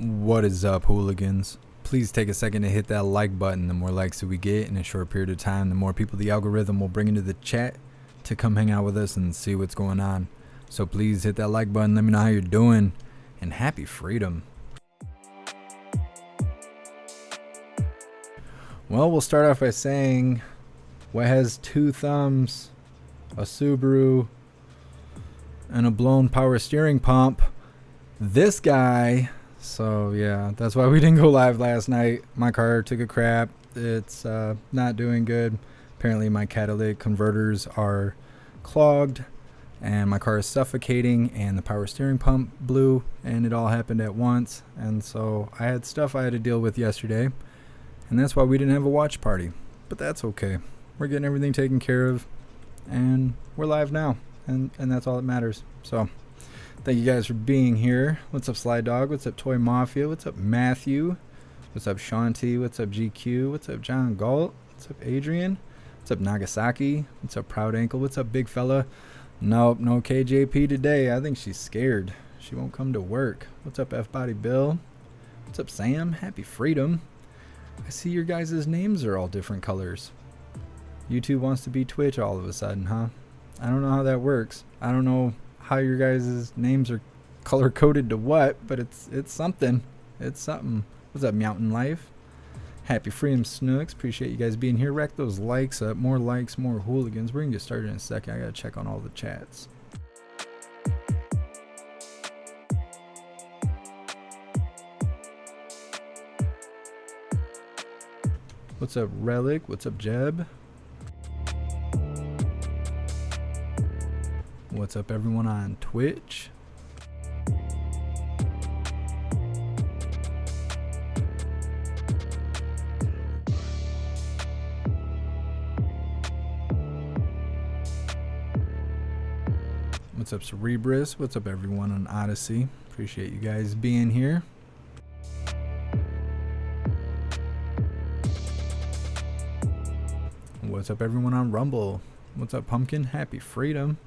What is up, hooligans? Please take a second to hit that like button. The more likes that we get in a short period of time, the more people the algorithm will bring into the chat to come hang out with us and see what's going on. So please hit that like button, let me know how you're doing, and happy freedom. Well, we'll start off by saying, what has two thumbs, a Subaru, and a blown power steering pump? This guy. So yeah, that's why we didn't go live last night. My car took a crap. It's not doing good. Apparently my catalytic converters are clogged and my car is suffocating and the power steering pump blew, and it all happened at once. And so I had stuff I had to deal with yesterday, and that's why we didn't have a watch party. But that's okay. We're getting everything taken care of and we're live now, and that's all that matters. So thank you guys for being here. What's up, Sly Dog? What's up, Toy Mafia? What's up, Matthew? What's up, Shanti? What's up, GQ? What's up, John Galt? What's up, Adrian? What's up, Nagasaki? What's up, Proud Ankle? What's up, Big Fella? Nope, no KJP today. I think she's scared. She won't come to work. What's up, F-Body Bill? What's up, Sam? Happy freedom. I see your guys' names are all different colors. YouTube wants to be Twitch all of a sudden, huh? I don't know how that works. I don't know how your guys' names are color coded to what, but it's something. It's something. What's up, Mountain Life? Happy Freedom Snooks. Appreciate you guys being here. Rack those likes up. More likes, more hooligans. We're gonna get started in a second. I gotta check on all the chats. What's up, Relic? What's up, Jeb? What's up, everyone on Twitch? What's up, Cerebrus? What's up, everyone on Odyssey? Appreciate you guys being here. What's up, everyone on Rumble? What's up, Pumpkin? Happy freedom.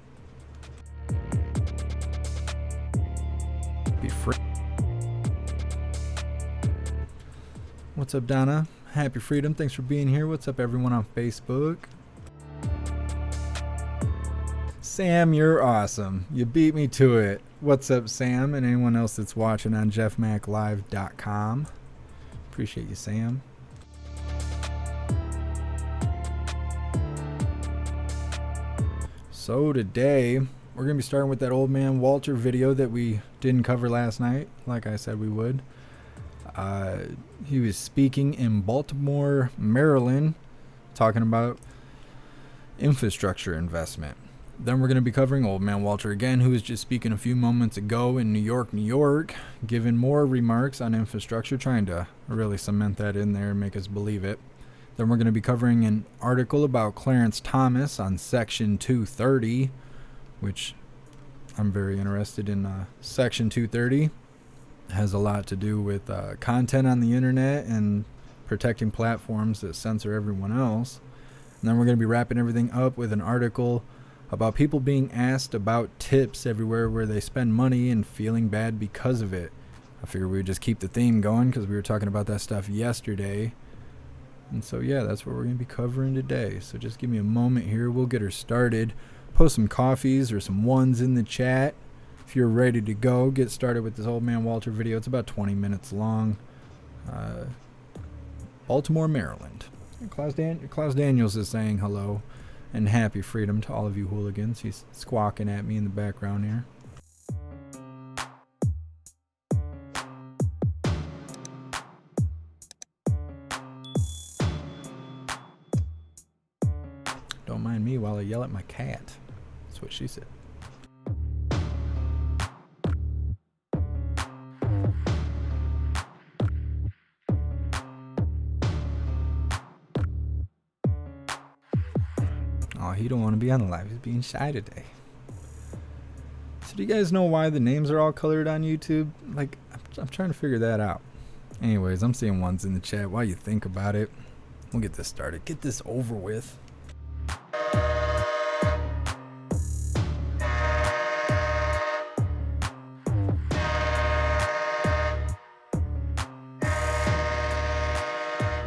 Be free. What's up, Donna? Happy Freedom. Thanks for being here. What's up, everyone on Facebook? Sam, you're awesome. You beat me to it. What's up, Sam, and anyone else that's watching on jeffmaclive.com. Appreciate you, Sam. So today, we're going to be starting with that Old Man Walter video that we didn't cover last night, like I said we would. He was speaking in Baltimore, Maryland, talking about infrastructure investment. Then we're going to be covering Old Man Walter again, who was just speaking a few moments ago in New York, giving more remarks on infrastructure, trying to really cement that in there and make us believe it. Then we're going to be covering an article about Clarence Thomas on Section 230, which I'm very interested in. Section 230 it has a lot to do with content on the internet and protecting platforms that censor everyone else. And then we're going to be wrapping everything up with an article about people being asked about tips everywhere where they spend money and feeling bad because of it. I figured we would just keep the theme going because we were talking about that stuff yesterday. And so, yeah, that's what we're going to be covering today. So just give me a moment here. We'll get her started. Post some coffees or some ones in the chat. If you're ready to go, get started with this Old Man Walter video. It's about 20 minutes long. Baltimore, Maryland. Klaus Daniels is saying hello and happy freedom to all of you hooligans. He's squawking at me in the background here. Don't mind me while I yell at my cat. That's what she said. Oh, he don't want to be on the live. He's being shy today. So do you guys know why the names are all colored on YouTube? Like, I'm trying to figure that out. Anyways, I'm seeing ones in the chat while you think about it. We'll get this started. Get this over with.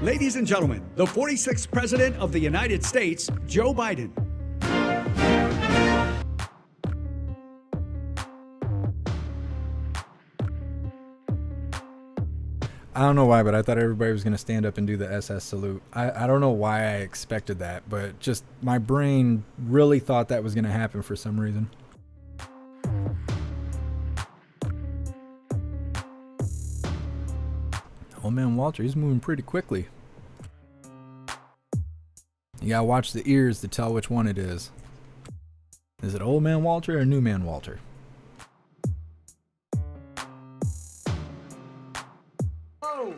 Ladies and gentlemen, the 46th President of the United States, Joe Biden. I don't know why, but I thought everybody was going to stand up and do the SS salute. I don't know why I expected that, but just my brain really thought that was going to happen for some reason. Old Man Walter, he's moving pretty quickly. You gotta watch the ears to tell which one it is. Is it Old Man Walter or New Man Walter? Oh.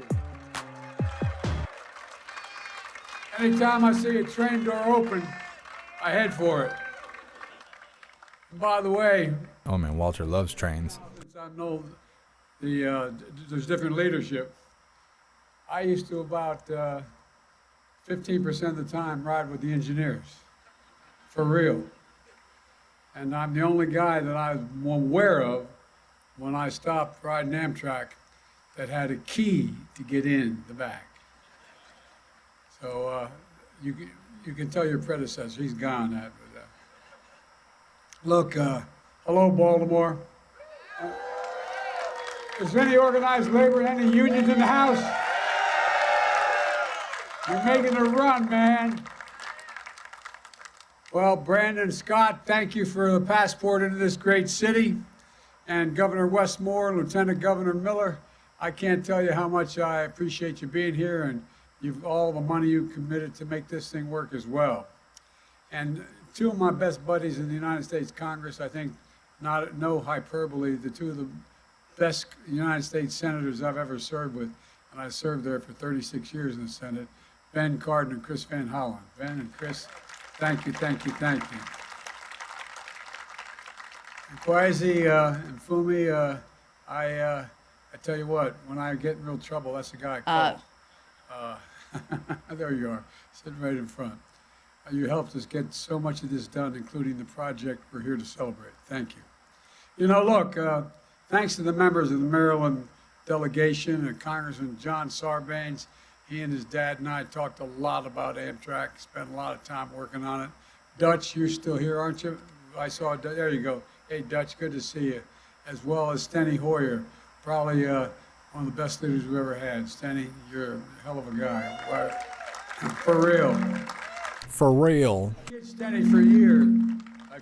Anytime I see a train door open, I head for it. And by the way, Old Man Walter loves trains. since I know there's different leadership, I used to about 15% of the time ride with the engineers, for real. And I'm the only guy that I'm aware of when I stopped riding Amtrak that had a key to get in the back. So you can tell your predecessor, he's gone. Look, hello, Baltimore. Is there any organized labor, any unions in the house? You're making a run, man. Well, Brandon Scott, thank you for the passport into this great city. And Governor Westmore, Lieutenant Governor Miller, I can't tell you how much I appreciate you being here, and all the money you committed to make this thing work as well. And two of my best buddies in the United States Congress, I think, no hyperbole, the two of the best United States senators I've ever served with, and I served there for 36 years in the Senate, Ben Cardin and Chris Van Hollen. Ben and Chris, thank you, thank you, thank you. And Kwasi and Fumi, I tell you what, when I get in real trouble, that's the guy I call. There you are, sitting right in front. You helped us get so much of this done, including the project we're here to celebrate. Thank you. You know, look, thanks to the members of the Maryland delegation and Congressman John Sarbanes. He and his dad and I talked a lot about Amtrak, spent a lot of time working on it. Dutch, you're still here, aren't you? I saw, there you go. Hey, Dutch, good to see you. As well as Steny Hoyer, probably one of the best leaders we've ever had. Steny, you're a hell of a guy. For real. For real. Kid Steny for years.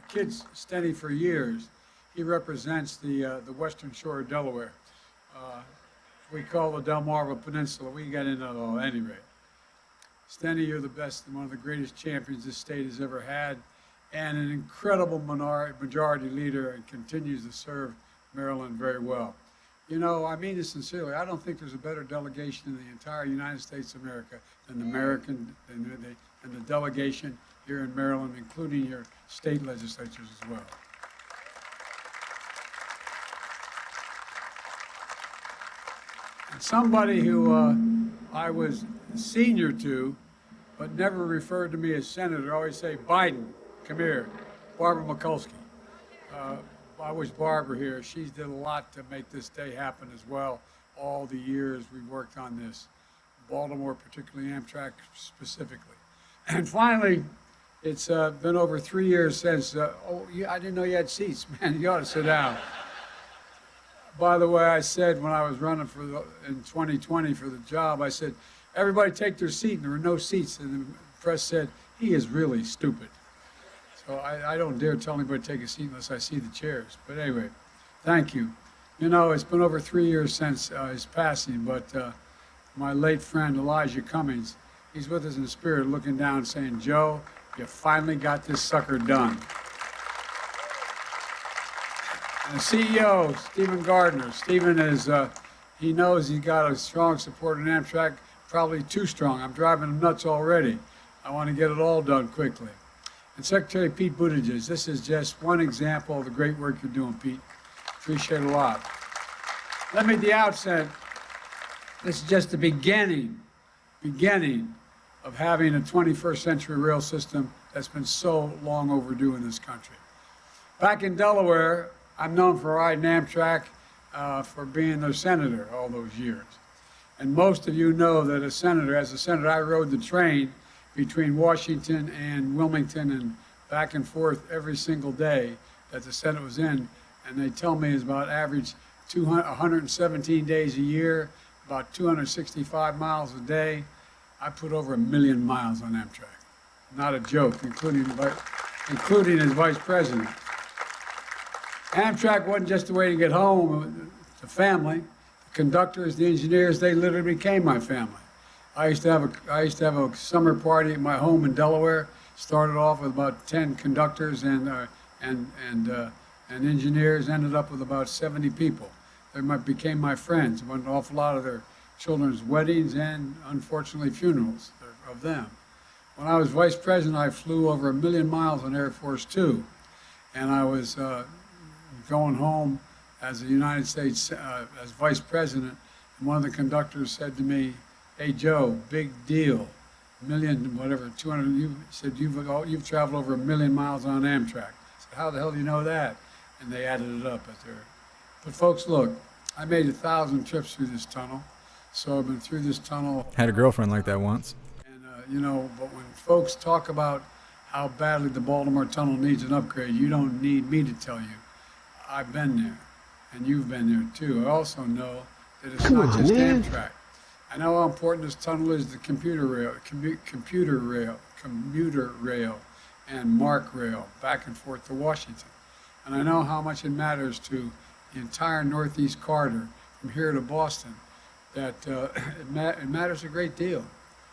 Kid Steny for years. He represents the western shore of Delaware. We call the Delmarva Peninsula. We get into it all at any rate. Steny, you're the best and one of the greatest champions this state has ever had, and an incredible majority leader, and continues to serve Maryland very well. You know, I mean this sincerely. I don't think there's a better delegation in the entire United States of America than the delegation here in Maryland, including your state legislatures as well. And somebody who I was senior to, but never referred to me as senator, always say, Biden, come here, Barbara Mikulski. I wish Barbara here. She did a lot to make this day happen as well, all the years we worked on this. Baltimore, particularly Amtrak specifically. And finally, it's been over 3 years since, I didn't know you had seats. Man, you ought to sit down. By the way, I said when I was running in 2020 for the job, I said, everybody take their seat, and there were no seats. And the press said, he is really stupid. So I don't dare tell anybody to take a seat unless I see the chairs. But anyway, thank you. You know, it's been over 3 years since his passing, but my late friend Elijah Cummings, he's with us in the spirit, looking down saying, Joe, you finally got this sucker done. And the CEO, Stephen Gardner. Stephen is, he knows he got a strong support in Amtrak, probably too strong. I'm driving him nuts already. I want to get it all done quickly. And Secretary Pete Buttigieg, this is just one example of the great work you're doing, Pete. Appreciate it a lot. Let me at the outset, this is just the beginning of having a 21st century rail system that's been so long overdue in this country. Back in Delaware, I'm known for riding Amtrak, for being their senator all those years. And most of you know that as a senator, I rode the train between Washington and Wilmington and back and forth every single day that the Senate was in. And they tell me it's about average 117 days a year, about 265 miles a day. I put over 1 million miles on Amtrak. Not a joke, including as vice president. Amtrak wasn't just a way to get home, it's a family. The conductors, the engineers, they literally became my family. I used to have a summer party at my home in Delaware. Started off with about 10 conductors and engineers. Ended up with about 70 people. They became my friends. Went to an awful lot of their children's weddings and, unfortunately, funerals of them. When I was vice president, I flew over 1 million miles on Air Force Two, and I was going home as the United States as vice president. And one of the conductors said to me, "Hey Joe, big deal, 200. You said you've traveled over 1 million miles on Amtrak." I said, "How the hell do you know that?" And they added it up at their. But folks, look, I made 1,000 trips through this tunnel, so I've been through this tunnel. Had a girlfriend like that once. And you know, but when folks talk about how badly the Baltimore tunnel needs an upgrade, you don't need me to tell you. I've been there, and you've been there too. I also know that it's not just Amtrak. I know how important this tunnel is, the commuter rail, and MARC rail back and forth to Washington. And I know how much it matters to the entire Northeast corridor from here to Boston, that it matters a great deal.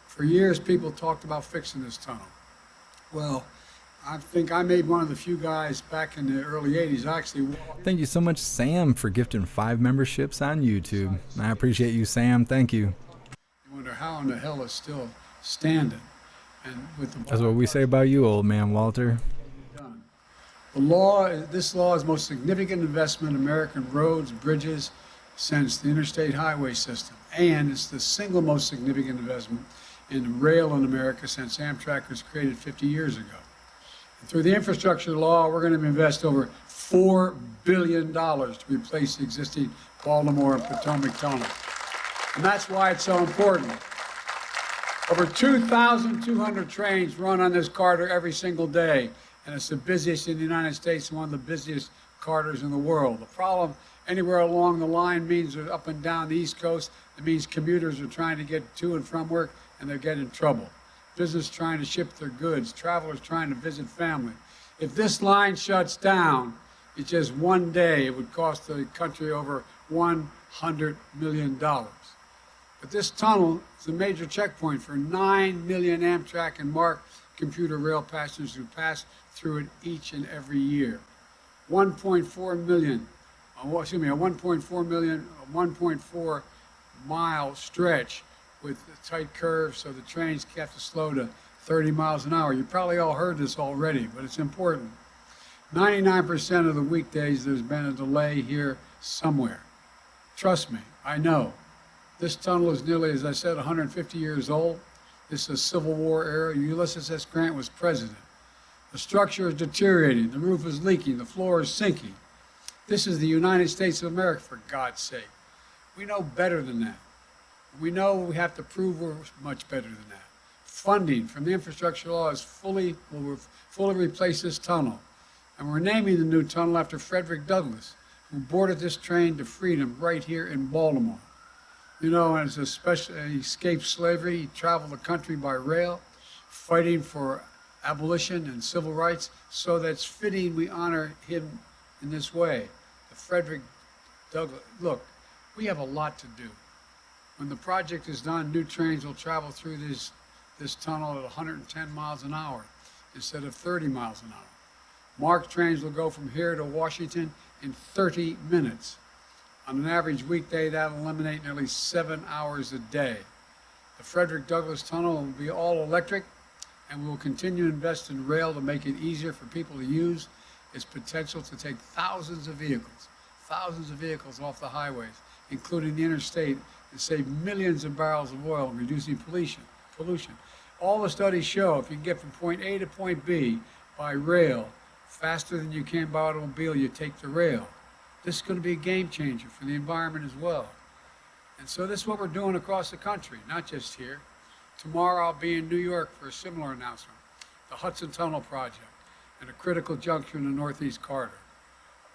For years, people talked about fixing this tunnel. Well, I think I made one of the few guys back in the early 80s actually. Thank you so much, Sam, for gifting 5 memberships on YouTube. I appreciate you, Sam. Thank you. You wonder how in the hell it's still standing. And with the That's what we say about you, old man Walter. Done. This law is the most significant investment in American roads, bridges since the interstate highway system. And it's the single most significant investment in rail in America since Amtrak was created 50 years ago. And through the infrastructure law, we're going to invest over $4 billion to replace the existing Baltimore and Potomac tunnel. And that's why it's so important. Over 2,200 trains run on this corridor every single day, and it's the busiest in the United States and one of the busiest corridors in the world. The problem anywhere along the line means up and down the East Coast. It means commuters are trying to get to and from work, and they're getting in trouble. Business trying to ship their goods, travelers trying to visit family. If this line shuts down, it's just one day, it would cost the country over $100 million. But this tunnel is a major checkpoint for 9 million Amtrak and MARC computer rail passengers who pass through it each and every year. 1.4 million, a 1.4 mile stretch with tight curves, so the trains have to slow to 30 miles an hour. You probably all heard this already, but it's important. 99% of the weekdays there's been a delay here somewhere. Trust me, I know. This tunnel is nearly, as I said, 150 years old. This is Civil War era. Ulysses S. Grant was president. The structure is deteriorating. The roof is leaking. The floor is sinking. This is the United States of America, for God's sake. We know better than that. We know we have to prove we're much better than that. Funding from the infrastructure law is will fully replace this tunnel. And we're naming the new tunnel after Frederick Douglass, who boarded this train to freedom right here in Baltimore. You know, as he escaped slavery, he traveled the country by rail, fighting for abolition and civil rights, so that's fitting we honor him in this way. The Frederick Douglass, look, we have a lot to do. When the project is done, new trains will travel through this tunnel at 110 miles an hour instead of 30 miles an hour. MARC trains will go from here to Washington in 30 minutes. On an average weekday, that'll eliminate nearly 7 hours a day. The Frederick Douglass Tunnel will be all electric, and we will continue to invest in rail to make it easier for people to use. Its potential to take thousands of vehicles off the highways, including the interstate, and save millions of barrels of oil, reducing pollution. All the studies show if you can get from point A to point B by rail faster than you can by automobile, you take the rail. This is going to be a game changer for the environment as well. And so this is what we're doing across the country, not just here. Tomorrow I'll be in New York for a similar announcement, the Hudson Tunnel Project, and a critical juncture in the Northeast Corridor.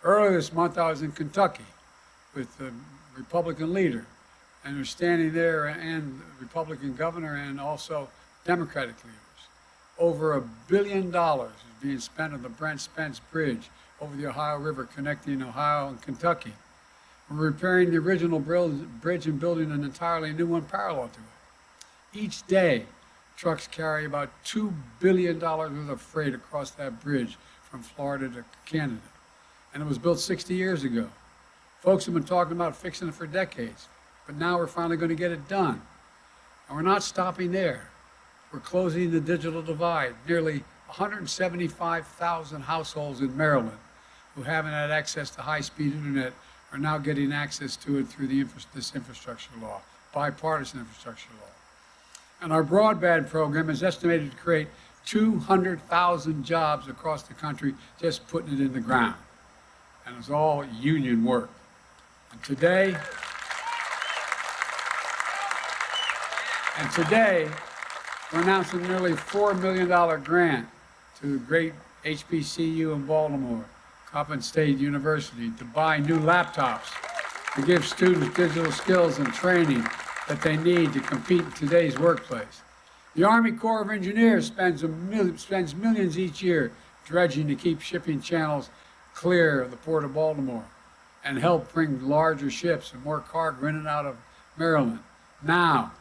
Earlier this month I was in Kentucky with the Republican leader, and they're standing there, and the Republican governor and also Democratic leaders. Over $1 billion is being spent on the Brent Spence Bridge over the Ohio River connecting Ohio and Kentucky. We're repairing the original bridge and building an entirely new one parallel to it. Each day, trucks carry about $2 billion worth of freight across that bridge from Florida to Canada. And it was built 60 years ago. Folks have been talking about fixing it for decades, but now we're finally going to get it done. And we're not stopping there. We're closing the digital divide. Nearly 175,000 households in Maryland who haven't had access to high-speed internet are now getting access to it through this infrastructure law, bipartisan infrastructure law. And our broadband program is estimated to create 200,000 jobs across the country just putting it in the ground. And it's all union work. And today, we're announcing a nearly $4 million grant to the great HBCU in Baltimore, Coppin State University, to buy new laptops to give students digital skills and training that they need to compete in today's workplace. The Army Corps of Engineers spends millions each year dredging to keep shipping channels clear of the Port of Baltimore and help bring larger ships and more cargo in and out of Maryland. Now,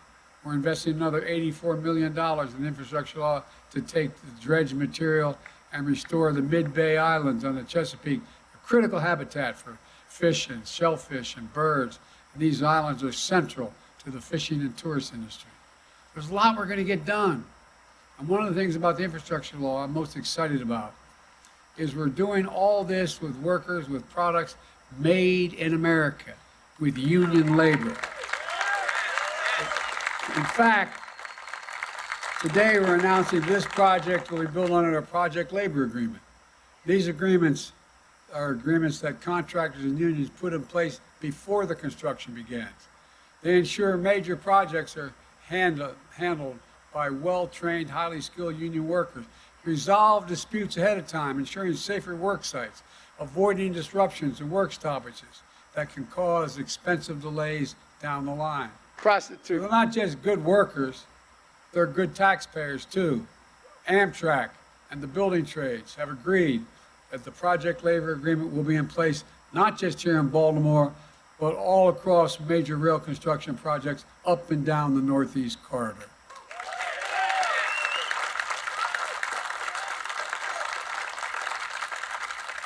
we're investing another $84 million in infrastructure law to take the dredged material and restore the mid-bay islands on the Chesapeake, a critical habitat for fish and shellfish and birds. And these islands are central to the fishing and tourist industry. There's a lot we're going to get done. And one of the things about the infrastructure law I'm most excited about is we're doing all this with workers, with products made in America, with union labor. In fact, today we're announcing this project will be built under a project labor agreement. These agreements are agreements that contractors and unions put in place before the construction begins. They ensure major projects are handled by well-trained, highly skilled union workers. Resolve disputes ahead of time, ensuring safer work sites, avoiding disruptions and work stoppages that can cause expensive delays down the line. Prostitute. They're not just good workers, they're good taxpayers too. Amtrak and the building trades have agreed that the project labor agreement will be in place not just here in Baltimore, but all across major rail construction projects up and down the Northeast Corridor.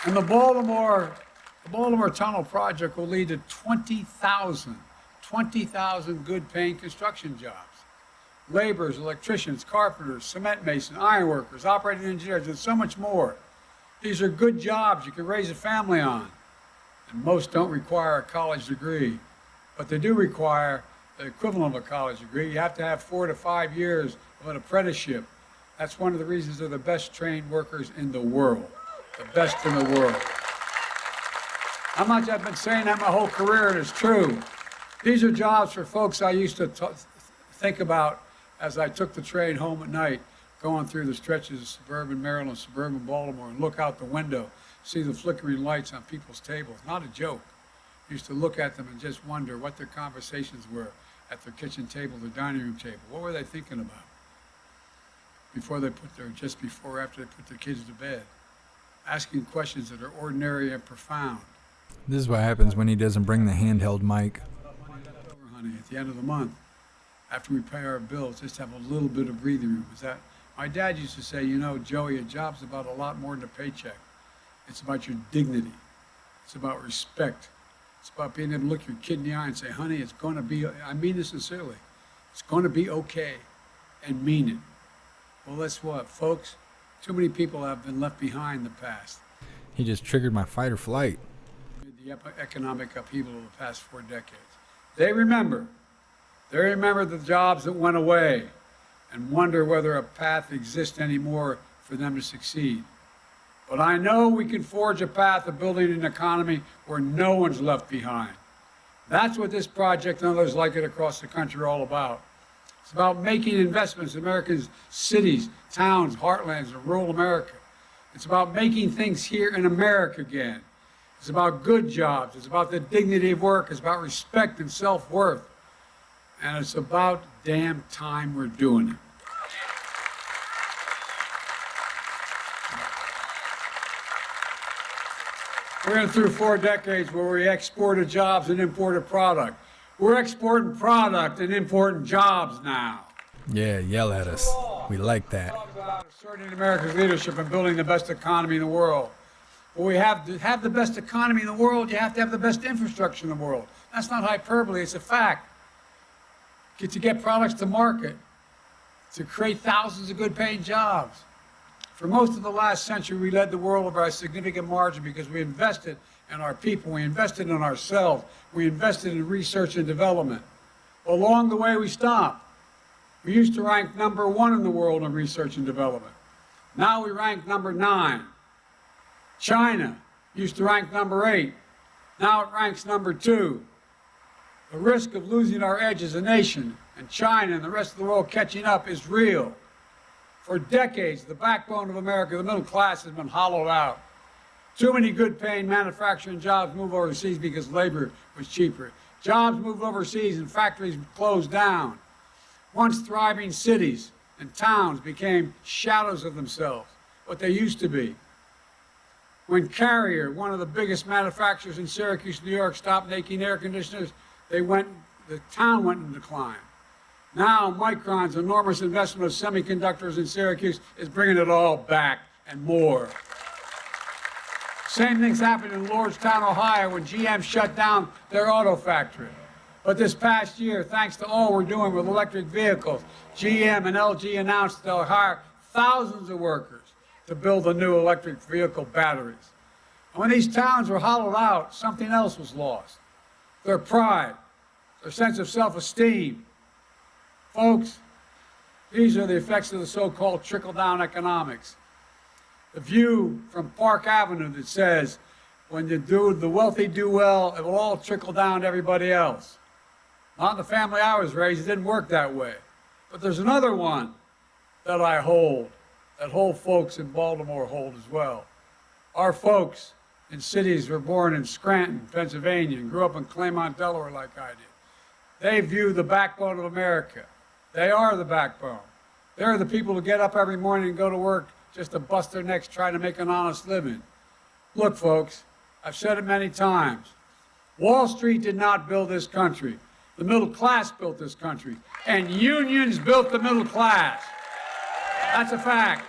And the Baltimore Tunnel project will lead to 20,000 good-paying construction jobs. Laborers, electricians, carpenters, cement masons, ironworkers, operating engineers, and so much more. These are good jobs you can raise a family on. And most don't require a college degree, but they do require the equivalent of a college degree. You have to have 4 to 5 years of an apprenticeship. That's one of the reasons they're the best trained workers in the world. The best in the world. I've been saying that my whole career, and it's true. These are jobs for folks I used to think about as I took the train home at night, going through the stretches of suburban Maryland, suburban Baltimore, and look out the window, see the flickering lights on people's tables. Not a joke. I used to look at them and just wonder what their conversations were at their kitchen table, their dining room table. What were they thinking about just before or after they put their kids to bed? Asking questions that are ordinary and profound. This is what happens when he doesn't bring the handheld mic. Honey, at the end of the month, after we pay our bills, just have a little bit of breathing room. My dad used to say, you know, Joey, a job's about a lot more than a paycheck. It's about your dignity. It's about respect. It's about being able to look your kid in the eye and say, honey, it's going to be, I mean this sincerely, it's going to be okay, and mean it. Well, that's what, folks? Too many people have been left behind in the past. He just triggered my fight or flight. The economic upheaval of the past 4 decades. They remember the jobs that went away and wonder whether a path exists anymore for them to succeed. But I know we can forge a path of building an economy where no one's left behind. That's what this project and others like it across the country are all about. It's about making investments in America's cities, towns, heartlands, and rural America. It's about making things here in America again. It's about good jobs. It's about the dignity of work. It's about respect and self-worth. And it's about damn time we're doing it. We're in through 4 decades where we exported jobs and imported product. We're exporting product and importing jobs now. Yeah, yell at us. We like that. Asserting America's leadership and building the best economy in the world. Well, we have to have the best economy in the world. You have to have the best infrastructure in the world. That's not hyperbole. It's a fact. To get products to market, to create thousands of good-paying jobs. For most of the last century, we led the world by a significant margin because we invested in our people, we invested in ourselves, we invested in research and development. Along the way, we stopped. We used to rank number 1 in the world in research and development. Now we rank number 9. China used to rank number 8. Now it ranks number 2. The risk of losing our edge as a nation and China and the rest of the world catching up is real. For decades, the backbone of America, the middle class, has been hollowed out. Too many good-paying manufacturing jobs moved overseas because labor was cheaper. Jobs moved overseas and factories closed down. Once thriving cities and towns became shadows of themselves, what they used to be. When Carrier, one of the biggest manufacturers in Syracuse, New York, stopped making air conditioners, the town went in decline. Now, Micron's enormous investment of semiconductors in Syracuse is bringing it all back and more. Same thing's happened in Lordstown, Ohio, when GM shut down their auto factory. But this past year, thanks to all we're doing with electric vehicles, GM and LG announced they'll hire thousands of workers to build the new electric vehicle batteries. And when these towns were hollowed out, something else was lost. Their pride, their sense of self-esteem. Folks, these are the effects of the so-called trickle-down economics. The view from Park Avenue that says, when the wealthy do well, it will all trickle down to everybody else. Not in the family I was raised, it didn't work that way. But there's another one that I hold, that whole folks in Baltimore hold as well. Our folks in cities were born in Scranton, Pennsylvania, and grew up in Claymont, Delaware like I did. They view the backbone of America. They are the backbone. They're the people who get up every morning and go to work just to bust their necks trying to make an honest living. Look, folks, I've said it many times. Wall Street did not build this country. The middle class built this country, and unions built the middle class. That's a fact.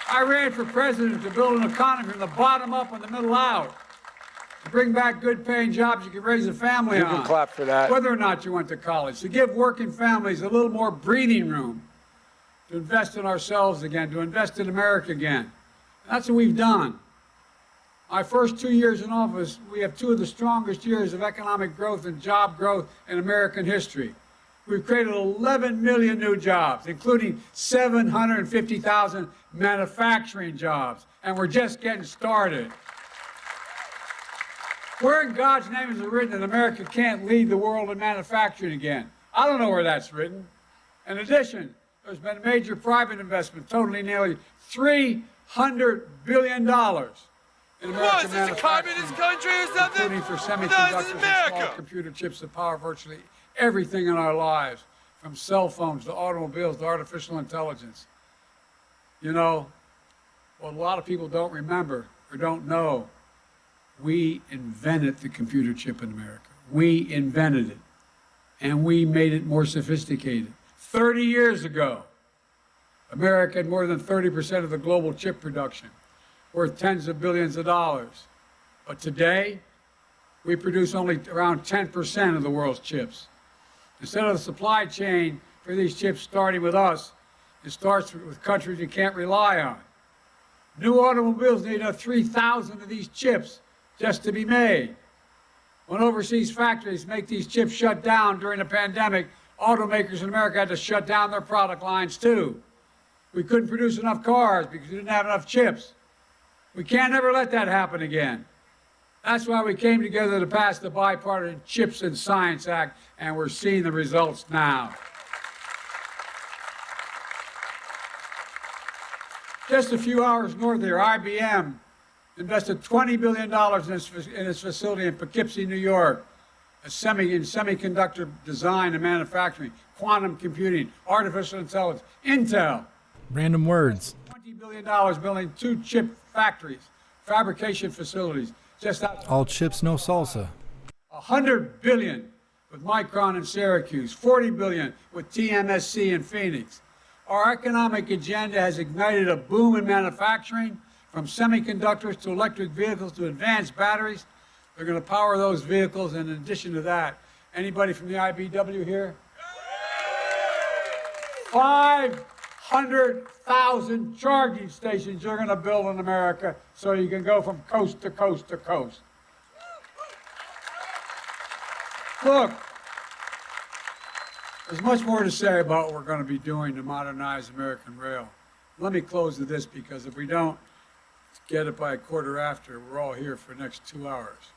I ran for president to build an economy from the bottom up and the middle out. To bring back good paying jobs you can raise a family on. You can clap for that. Whether or not you went to college. To give working families a little more breathing room. To invest in ourselves again. To invest in America again. That's what we've done. My first 2 years in office, we have 2 of the strongest years of economic growth and job growth in American history. We've created 11 million new jobs, including 750,000 manufacturing jobs. And we're just getting started. Where in God's name is it written that America can't lead the world in manufacturing again? I don't know where that's written. In addition, there's been major private investment, totaling nearly $300 billion in American What, is this a manufacturing, communist country or something? including for No, semiconductors this is and America. small computer chips that power virtually everything in our lives, from cell phones to automobiles to artificial intelligence. You know, what a lot of people don't remember or don't know, we invented the computer chip in America. We invented it, and we made it more sophisticated. 30 years ago, America had more than 30% of the global chip production, worth tens of billions of dollars. But today, we produce only around 10% of the world's chips. Instead of the supply chain for these chips starting with us, it starts with countries you can't rely on. New automobiles need 3,000 of these chips just to be made. When overseas factories make these chips shut down during the pandemic, automakers in America had to shut down their product lines too. We couldn't produce enough cars because we didn't have enough chips. We can't ever let that happen again. That's why we came together to pass the Bipartisan Chips and Science Act, and we're seeing the results now. Just a few hours north of here, IBM invested $20 billion in its facility in Poughkeepsie, New York, in semiconductor design and manufacturing, quantum computing, artificial intelligence. Intel, Random words. $20 billion building 2 chip factories, fabrication facilities, just outside. All chips, no salsa. $100 billion with Micron in Syracuse, $40 billion with TMSC in Phoenix. Our economic agenda has ignited a boom in manufacturing, from semiconductors to electric vehicles to advanced batteries. They're going to power those vehicles, and in addition to that, anybody from the IBW here? 500,000 charging stations you're going to build in America so you can go from coast to coast to coast. Look, there's much more to say about what we're going to be doing to modernize American rail. Let me close with this, because if we don't get it by 1:15, we're all here for the next 2 hours.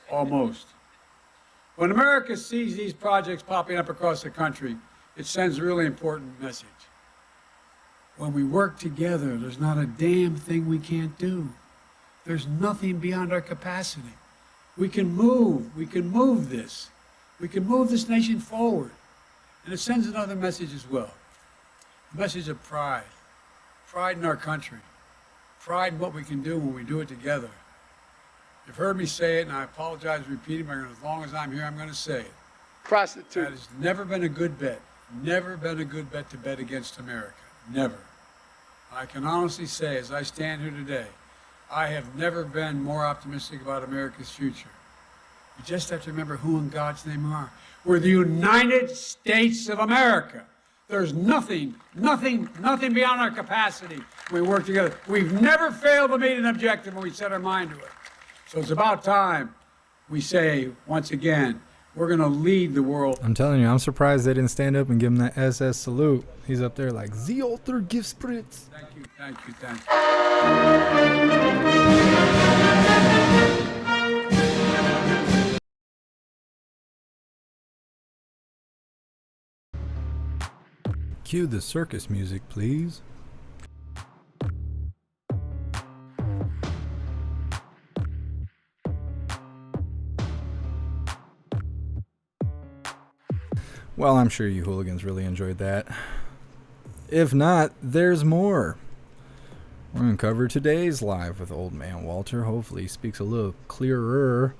Almost. When America sees these projects popping up across the country, it sends a really important message. When we work together, there's not a damn thing we can't do. There's nothing beyond our capacity. We can move this. We can move this nation forward. And it sends another message as well. A message of pride. Pride in our country. Pride in what we can do when we do it together. You've heard me say it, and I apologize for repeating, but as long as I'm here, I'm going to say it. Prostitute. That has never been a good bet. Never been a good bet to bet against America. Never. I can honestly say, as I stand here today, I have never been more optimistic about America's future. You just have to remember who in God's name we are. We're the United States of America. There's nothing beyond our capacity when we work together. We've never failed to meet an objective when we set our mind to it. So it's about time we say, once again, we're going to lead the world. I'm telling you, I'm surprised they didn't stand up and give him that SS salute. He's up there like, the Alter Gift Spritz. Thank you. Cue the circus music, please. Well, I'm sure you hooligans really enjoyed that. If not, there's more. We're going to cover today's live with Old Man Walter. Hopefully he speaks a little clearer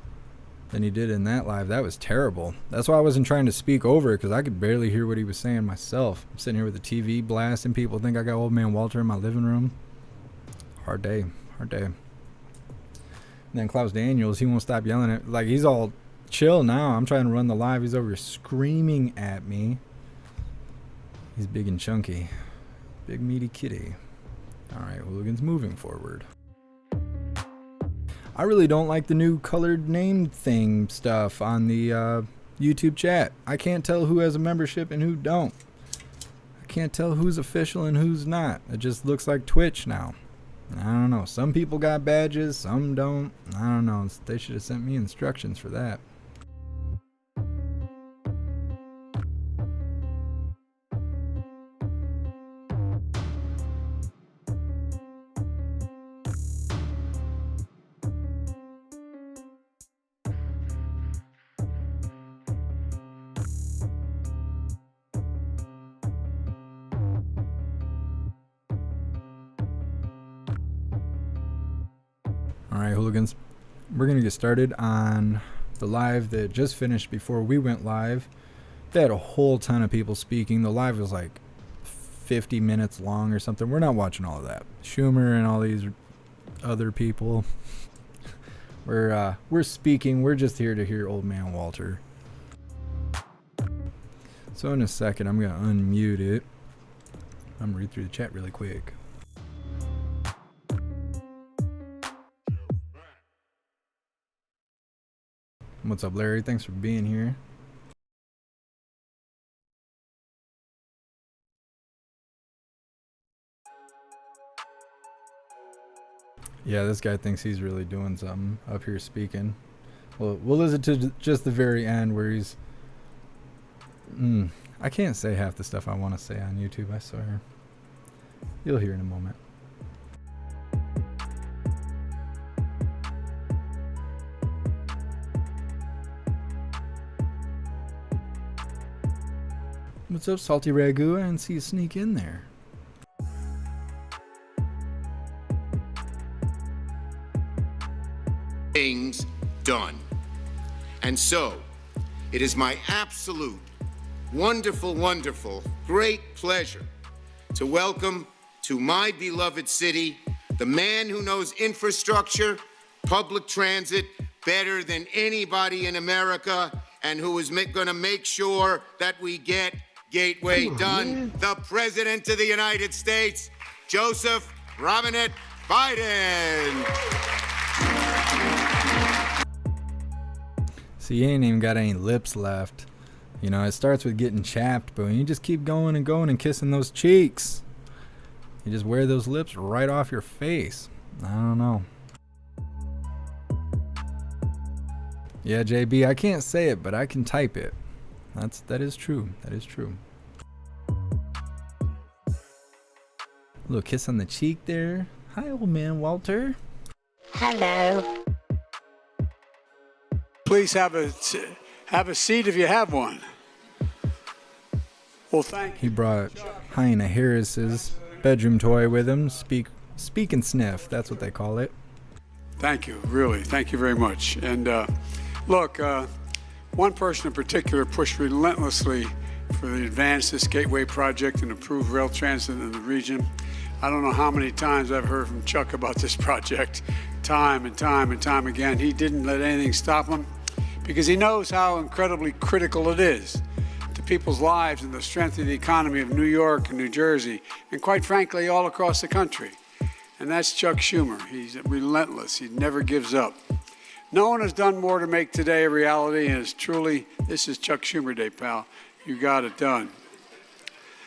than he did in that live. That was terrible. That's why I wasn't trying to speak over it, because I could barely hear what he was saying myself. I'm sitting here with the TV blasting. People think I got Old Man Walter in my living room. Hard day. Hard day. And then Klaus Daniels, he won't stop yelling at, like, he's all chill now. I'm trying to run the live. He's over here screaming at me. He's big and chunky. Big meaty kitty. Alright, hooligans, moving forward. I really don't like the new colored name thing stuff on the YouTube chat. I can't tell who has a membership and who don't. I can't tell who's official and who's not. It just looks like Twitch now. I don't know. Some people got badges, some don't. I don't know. They should have sent me instructions for that. Alright, hooligans, we're going to get started on the live that just finished before we went live. They had a whole ton of people speaking. The live was like 50 minutes long or something. We're not watching all of that. Schumer and all these other people. We're speaking. We're just here to hear Old Man Walter. So in a second, I'm going to unmute it. I'm going to read through the chat really quick. What's up, Larry? Thanks for being here. Yeah, this guy thinks he's really doing something up here speaking. Well, we'll listen to just the very end where he's... I can't say half the stuff I want to say on YouTube, I swear. You'll hear in a moment. What's up, Salty Ragu? I didn't see you sneak in there. Things done. And so, it is my absolute, wonderful, wonderful, great pleasure to welcome to my beloved city the man who knows infrastructure, public transit better than anybody in America, and who is going to make sure that we get Gateway done, the President of the United States, Joseph Robinette Biden. See, you ain't even got any lips left. You know, it starts with getting chapped, but when you just keep going and going and kissing those cheeks, you just wear those lips right off your face. I don't know. Yeah, JB, I can't say it, but I can type it. That is true. That is true. A little kiss on the cheek there. Hi, Old Man Walter. Hello. Please have a seat if you have one. Well, thank He you. brought Hyena Harris's bedroom toy with him. Speak and sniff. That's what they call it. Thank you, really. Thank you very much. And look, one person in particular pushed relentlessly for the advance this Gateway project and improve rail transit in the region. I don't know how many times I've heard from Chuck about this project, time and time and time again. He didn't let anything stop him because he knows how incredibly critical it is to people's lives and the strength of the economy of New York and New Jersey, and quite frankly, all across the country. And that's Chuck Schumer. He's relentless. He never gives up. No one has done more to make today a reality, and it's truly, this is Chuck Schumer Day, pal. You got it done.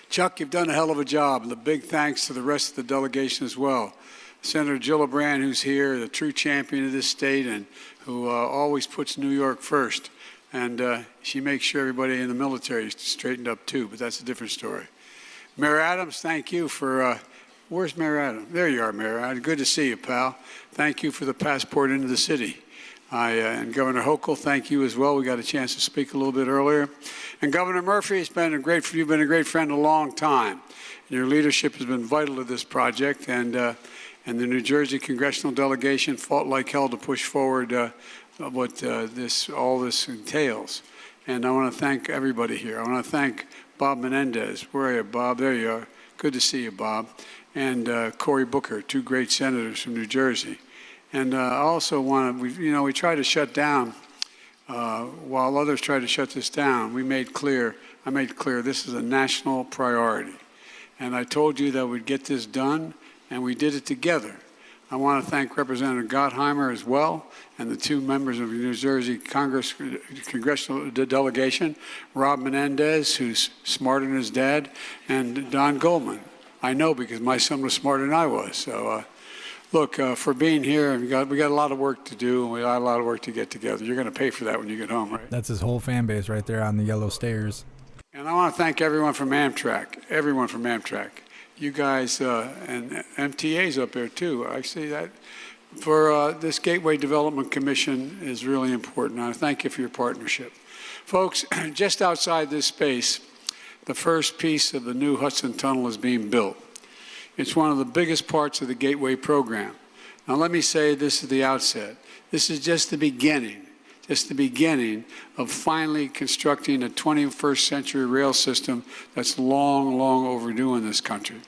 Chuck, you've done a hell of a job, and a big thanks to the rest of the delegation as well. Senator Gillibrand, who's here, the true champion of this state, and who always puts New York first. And she makes sure everybody in the military is straightened up too, but that's a different story. Mayor Adams, thank you for, where's Mayor Adams? There you are, Mayor Adams. Good to see you, pal. Thank you for the passport into the city. And Governor Hochul, thank you as well. We got a chance to speak a little bit earlier. And Governor Murphy, you've been a great friend a long time. Your leadership has been vital to this project, and the New Jersey congressional delegation fought like hell to push forward what all this entails. And I want to thank everybody here. I want to thank Bob Menendez. Where are you, Bob? There you are. Good to see you, Bob. And Cory Booker, two great senators from New Jersey. And I also want to, we tried to shut down, while others tried to shut this down, I made clear this is a national priority. And I told you that we'd get this done, and we did it together. I want to thank Representative Gottheimer as well, and the two members of the New Jersey congressional delegation, Rob Menendez, who's smarter than his dad, and Don Goldman. I know because my son was smarter than I was. So, look, for being here, we got a lot of work to do, and we got a lot of work to get together. You're going to pay for that when you get home, right? That's his whole fan base right there on the yellow stairs. And I want to thank everyone from Amtrak. You guys and MTA's up there too. I see that. For this Gateway Development Commission is really important. I thank you for your partnership. Folks, just outside this space, the first piece of the new Hudson Tunnel is being built. It's one of the biggest parts of the Gateway program. Now let me say this at the outset. This is just the beginning of finally constructing a 21st century rail system that's long, long overdue in this country.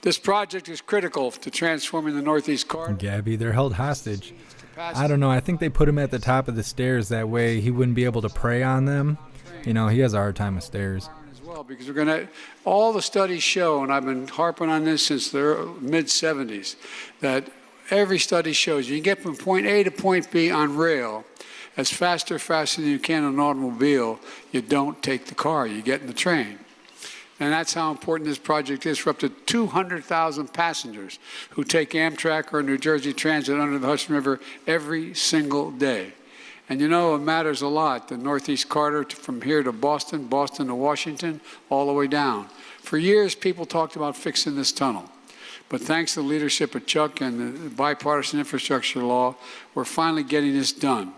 This project is critical to transforming the Northeast Corridor. Gabby, they're held hostage. I don't know. I think they put him at the top of the stairs. That way he wouldn't be able to prey on them. He has a hard time with stairs. As well, because all the studies show, and I've been harping on this since the mid-'70s, that every study shows you can get from point A to point B on rail as faster than you can in an automobile. You don't take the car, you get in the train. And that's how important this project is for up to 200,000 passengers who take Amtrak or New Jersey Transit under the Hudson River every single day. And it matters a lot, the Northeast Corridor from here to Boston, Boston to Washington, all the way down. For years, people talked about fixing this tunnel. But thanks to the leadership of Chuck and the bipartisan infrastructure law, we're finally getting this done.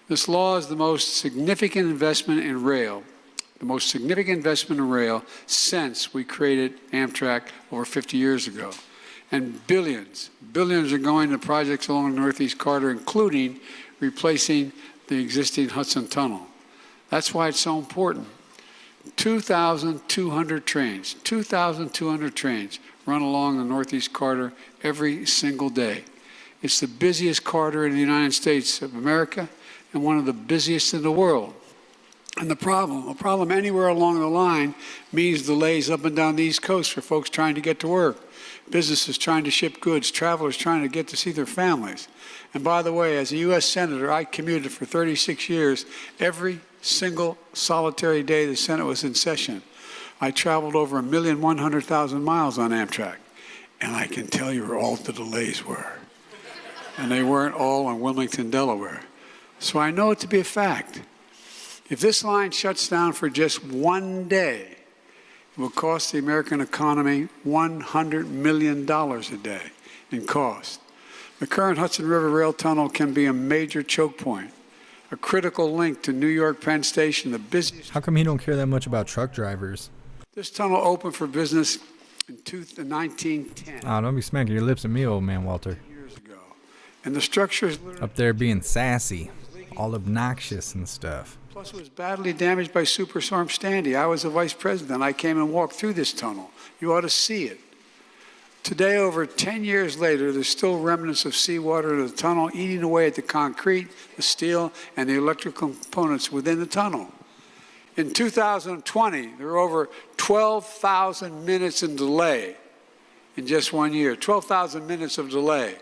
This law is the most significant investment in rail, since we created Amtrak over 50 years ago. And billions are going to projects along the Northeast Corridor, including replacing the existing Hudson Tunnel. That's why it's so important. 2,200 trains run along the Northeast Corridor every single day. It's the busiest corridor in the United States of America and one of the busiest in the world. And a problem anywhere along the line means delays up and down the East Coast for folks trying to get to work, businesses trying to ship goods, travelers trying to get to see their families. And by the way, as a U.S. Senator, I commuted for 36 years every single solitary day the Senate was in session. I traveled over 1,100,000 miles on Amtrak. And I can tell you where all the delays were. And they weren't all in Wilmington, Delaware. So I know it to be a fact. If this line shuts down for just one day, it will cost the American economy $100 million a day in cost. The current Hudson River Rail Tunnel can be a major choke point, a critical link to New York Penn Station, the busiest. How come he don't care that much about truck drivers? This tunnel opened for business in 1910. Oh, don't be smacking your lips at me, old man Walter. Years ago. And the structure is up there being sassy, all obnoxious and stuff. Plus, it was badly damaged by Superstorm Sandy. I was the vice president. I came and walked through this tunnel. You ought to see it. Today, over 10 years later, there's still remnants of seawater in the tunnel eating away at the concrete, the steel, and the electrical components within the tunnel. In 2020, there were over 12,000 minutes in delay in just 1 year. 12,000 minutes of delay.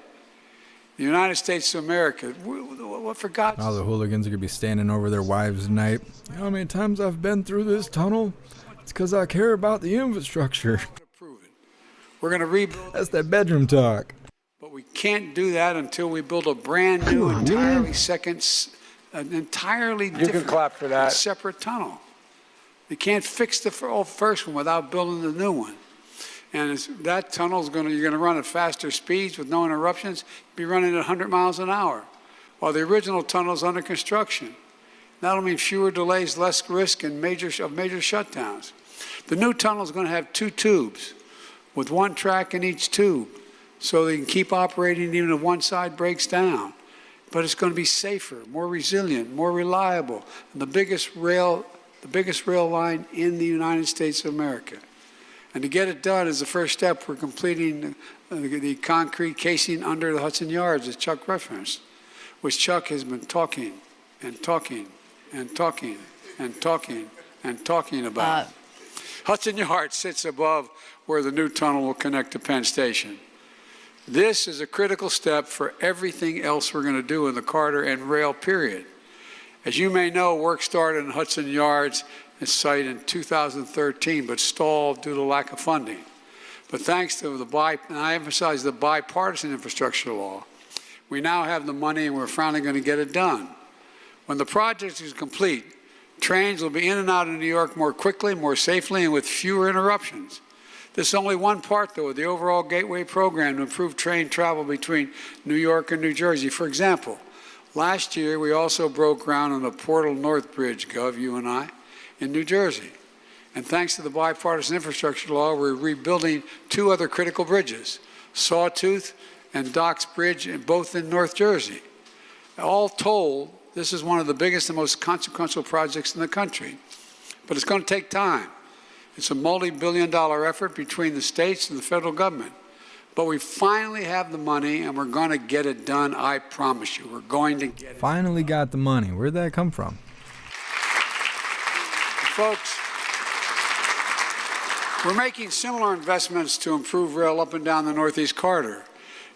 The United States of America, what for God's sake? All the hooligans are going to be standing over their wives tonight. You know how many times I've been through this tunnel? It's because I care about the infrastructure. We're going to rebuild. That's that bedroom talk. But we can't do that until we build a brand new, entirely different, clap for that. Separate tunnel. You can't fix the first one without building the new one. And that tunnel is you're going to run at faster speeds with no interruptions, be running at 100 miles an hour, while the original tunnel is under construction. That'll mean fewer delays, less risk, and major shutdowns. The new tunnel is going to have 2 tubes with 1 track in each tube, so they can keep operating even if one side breaks down. But it's going to be safer, more resilient, more reliable, and the biggest rail line in the United States of America. And to get it done is the first step. We're completing the concrete casing under the Hudson Yards, as Chuck referenced, which Chuck has been talking and talking and talking and talking and talking about. Hudson Yards sits above where the new tunnel will connect to Penn Station. This is a critical step for everything else we're going to do in the Carter and rail period. As you may know, work started in Hudson Yards site in 2013, but stalled due to lack of funding. But thanks to and I emphasize the bipartisan infrastructure law, we now have the money and we're finally going to get it done. When the project is complete, trains will be in and out of New York more quickly, more safely, and with fewer interruptions. This is only one part, though, of the overall Gateway program to improve train travel between New York and New Jersey. For example, last year we also broke ground on the Portal North Bridge, Gov, you and I, in New Jersey. And thanks to the bipartisan infrastructure law, we're rebuilding 2 other critical bridges, Sawtooth and Docks Bridge, both in North Jersey. All told, this is one of the biggest and most consequential projects in the country. But it's going to take time. It's a multi-billion-dollar effort between the states and the federal government. But we finally have the money, and we're going to get it done, I promise you. We're going to get it done. Finally got the money. Where'd that come from? Folks, we're making similar investments to improve rail up and down the Northeast Corridor.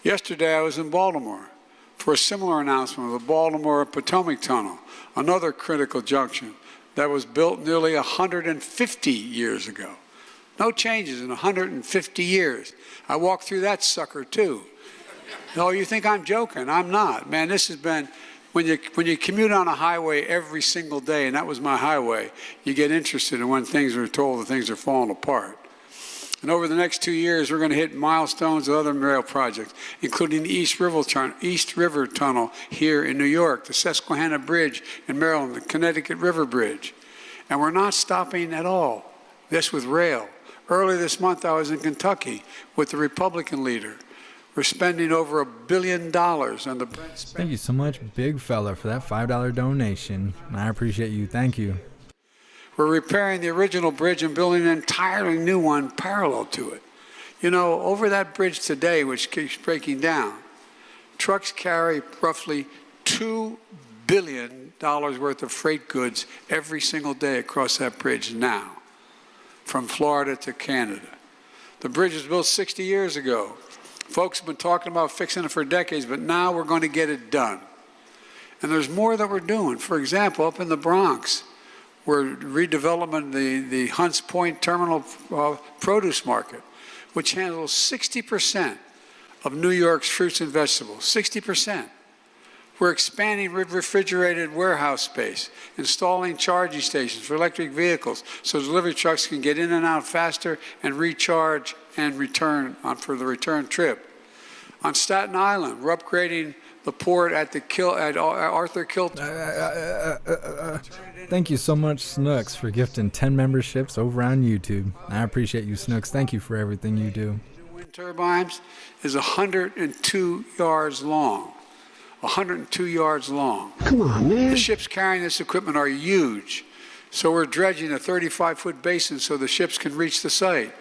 Yesterday, I was in Baltimore for a similar announcement of the Baltimore-Potomac Tunnel, another critical junction that was built nearly 150 years ago. No changes in 150 years. I walked through that sucker, too. No, you think I'm joking. I'm not. Man, this has been, when you commute on a highway every single day, and that was my highway, you get interested in when things are told that things are falling apart. And over the next 2 years, we're going to hit milestones of other rail projects, including the East River Tunnel here in New York, the Susquehanna Bridge in Maryland, the Connecticut River Bridge. And we're not stopping at all. This with rail. Early this month, I was in Kentucky with the Republican leader. We're spending over $1 billion on the Brent spending. Thank you so much, big fella, for that $5 donation. I appreciate you. Thank you. We're repairing the original bridge and building an entirely new one parallel to it. You know, over that bridge today, which keeps breaking down, trucks carry roughly $2 billion worth of freight goods every single day across that bridge now, from Florida to Canada. The bridge was built 60 years ago. Folks have been talking about fixing it for decades, but now we're going to get it done. And there's more that we're doing. For example, up in the Bronx, we're redeveloping the Hunts Point Terminal produce market, which handles 60% of New York's fruits and vegetables, 60%. We're expanding refrigerated warehouse space, installing charging stations for electric vehicles so delivery trucks can get in and out faster and recharge and return for the return trip. On Staten Island, we're upgrading the port at Arthur Kilt. Thank you so much, Snooks, for gifting 10 memberships over on YouTube. I appreciate you, Snooks. Thank you for everything you do. Wind turbines is 102 yards long. 102 yards long. Come on, man. The ships carrying this equipment are huge. So we're dredging a 35-foot basin so the ships can reach the site.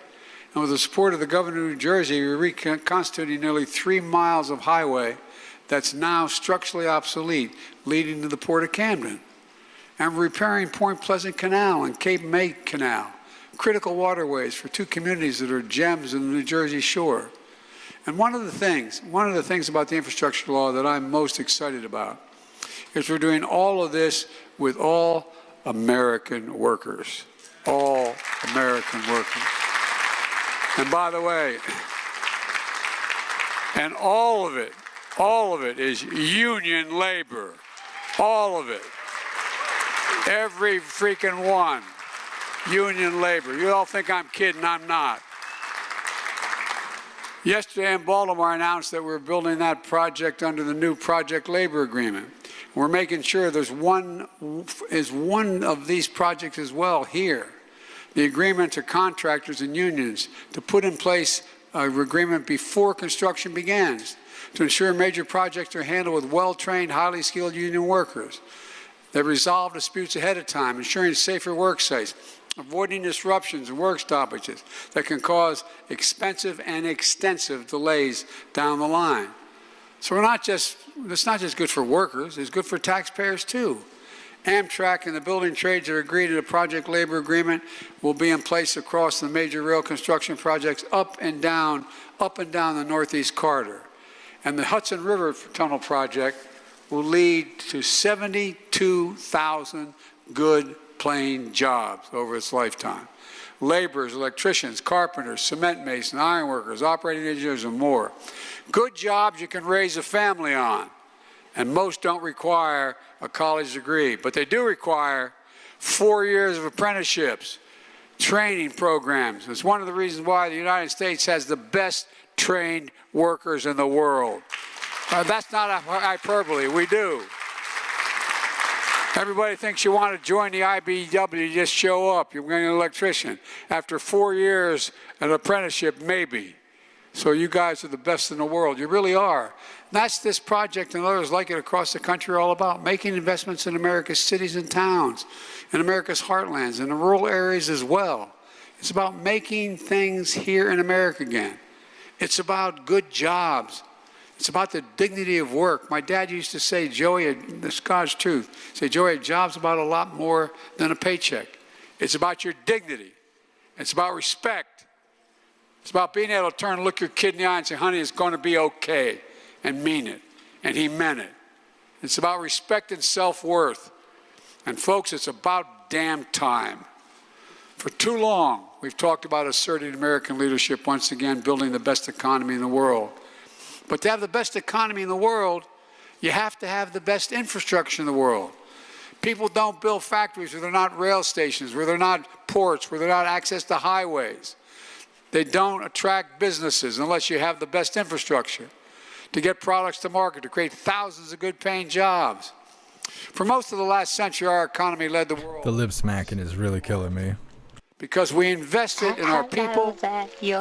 And with the support of the governor of New Jersey, we're reconstituting nearly 3 miles of highway that's now structurally obsolete, leading to the Port of Camden. And we're repairing Point Pleasant Canal and Cape May Canal, critical waterways for 2 communities that are gems in the New Jersey shore. And one of the things about the infrastructure law that I'm most excited about is we're doing all of this with all American workers. All American workers. And by the way, and all of it is union labor. All of it. Every freaking one. Union labor. You all think I'm kidding, I'm not. Yesterday in Baltimore, I announced that we're building that project under the new project labor agreement. We're making sure there's one of these projects as well here. The agreement to contractors and unions to put in place an agreement before construction begins to ensure major projects are handled with well-trained, highly skilled union workers. They resolve disputes ahead of time, ensuring safer work sites, avoiding disruptions and work stoppages that can cause expensive and extensive delays down the line. So it's not just good for workers, it's good for taxpayers too. Amtrak and the building trades have agreed to the project labor agreement will be in place across the major rail construction projects up and down the Northeast Corridor. And the Hudson River Tunnel project will lead to 72,000 good paying jobs over its lifetime. Laborers, electricians, carpenters, cement masons, iron workers, operating engineers, and more. Good jobs you can raise a family on. And most don't require a college degree, but they do require 4 years of apprenticeships, training programs. It's one of the reasons why the United States has the best trained workers in the world. That's not a hyperbole, we do. Everybody thinks you want to join the IBEW, you just show up, you're an electrician. After 4 years, an apprenticeship, maybe. So you guys are the best in the world, you really are. That's this project and others like it across the country are all about, making investments in America's cities and towns, in America's heartlands, in the rural areas as well. It's about making things here in America again. It's about good jobs. It's about the dignity of work. My dad used to say, Joey, this is God's truth, say, Joey, a job's about a lot more than a paycheck. It's about your dignity. It's about respect. It's about being able to turn and look your kid in the eye and say, honey, it's going to be okay, and mean it. And he meant it. It's about respect and self-worth. And folks, it's about damn time. For too long, we've talked about asserting American leadership once again, building the best economy in the world. But to have the best economy in the world, you have to have the best infrastructure in the world. People don't build factories where they're not rail stations, where they're not ports, where they're not access to highways. They don't attract businesses unless you have the best infrastructure to get products to market, to create thousands of good-paying jobs. For most of the last century, our economy led the world. The lip smacking is really killing me. Because we invested in our people,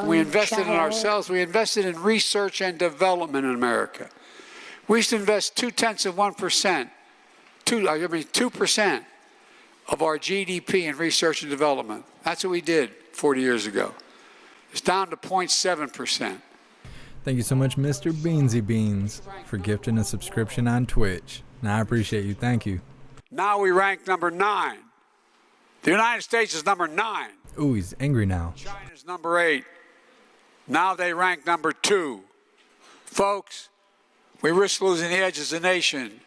we invested in ourselves, we invested in research and development in America. We used to invest 2% of our GDP in research and development. That's what we did 40 years ago. It's down to 0.7%. Thank you so much, Mr. Beansy Beans, for gifting a subscription on Twitch. Now, I appreciate you. Thank you. Now we rank number 9. The United States is number 9. Ooh, he's angry now. China's number 8. Now they rank number 2. Folks, we risk losing the edge as a nation,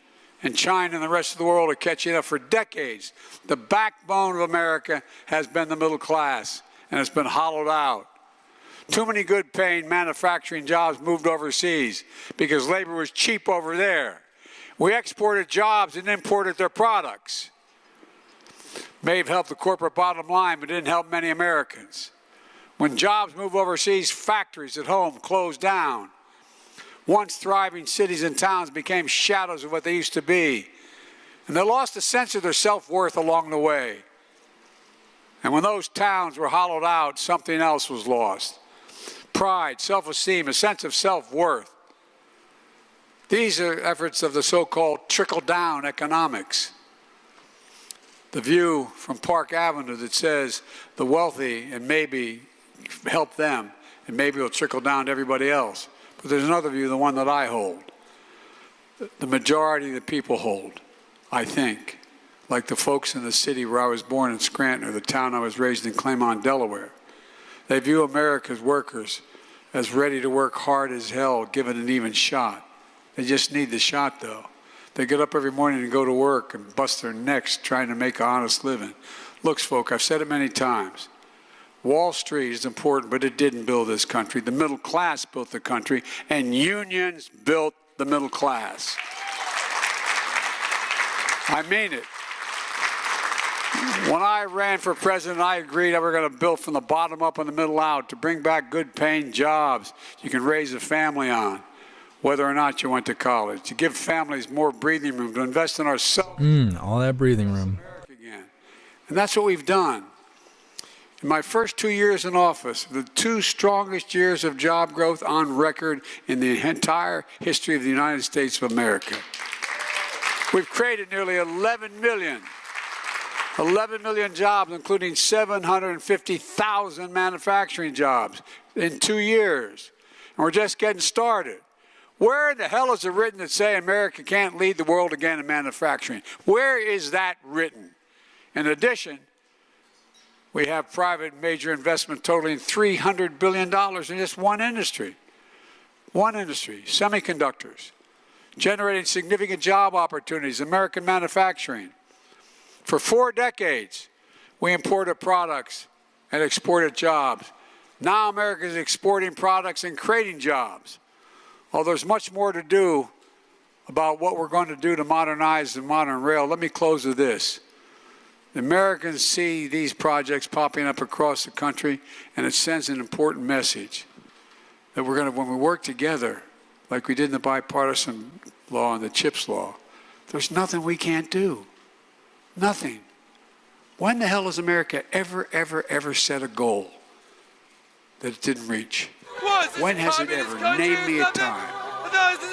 and China and the rest of the world are catching up. For decades, the backbone of America has been the middle class, and it's been hollowed out. Too many good-paying manufacturing jobs moved overseas because labor was cheap over there. We exported jobs and imported their products. May have helped the corporate bottom line, but didn't help many Americans. When jobs move overseas, factories at home closed down. Once thriving cities and towns became shadows of what they used to be. And they lost a sense of their self-worth along the way. And when those towns were hollowed out, something else was lost. Pride, self-esteem, a sense of self-worth. These are efforts of the so-called trickle-down economics. The view from Park Avenue that says the wealthy and maybe help them and maybe it'll trickle down to everybody else. But there's another view, the one that I hold. The majority of the people hold, I think, like the folks in the city where I was born in Scranton or the town I was raised in Claymont, Delaware. They view America's workers as ready to work hard as hell given an even shot. They just need the shot though. They get up every morning and go to work and bust their necks trying to make an honest living. Look, folks, I've said it many times. Wall Street is important, but it didn't build this country. The middle class built the country, and unions built the middle class. I mean it. When I ran for president, I agreed that we're going to build from the bottom up and the middle out to bring back good-paying jobs you can raise a family on, whether or not you went to college, to give families more breathing room, to invest in ourselves. All that breathing room. Again. And that's what we've done. In my first 2 years in office, the 2 strongest years of job growth on record in the entire history of the United States of America. We've created nearly 11 million jobs, including 750,000 manufacturing jobs in 2 years. And we're just getting started. Where in the hell is it written that say America can't lead the world again in manufacturing? Where is that written? In addition, we have private major investment totaling $300 billion in just one industry. One industry, semiconductors, generating significant job opportunities, American manufacturing. For 4 decades, we imported products and exported jobs. Now America is exporting products and creating jobs. Although there's much more to do about what we're going to do to modernize the modern rail, let me close with this. The Americans see these projects popping up across the country, and it sends an important message that we're going to, when we work together, like we did in the bipartisan law and the CHIPS law, there's nothing we can't do. Nothing. When the hell has America ever set a goal that it didn't reach? When has it ever? Name me a time.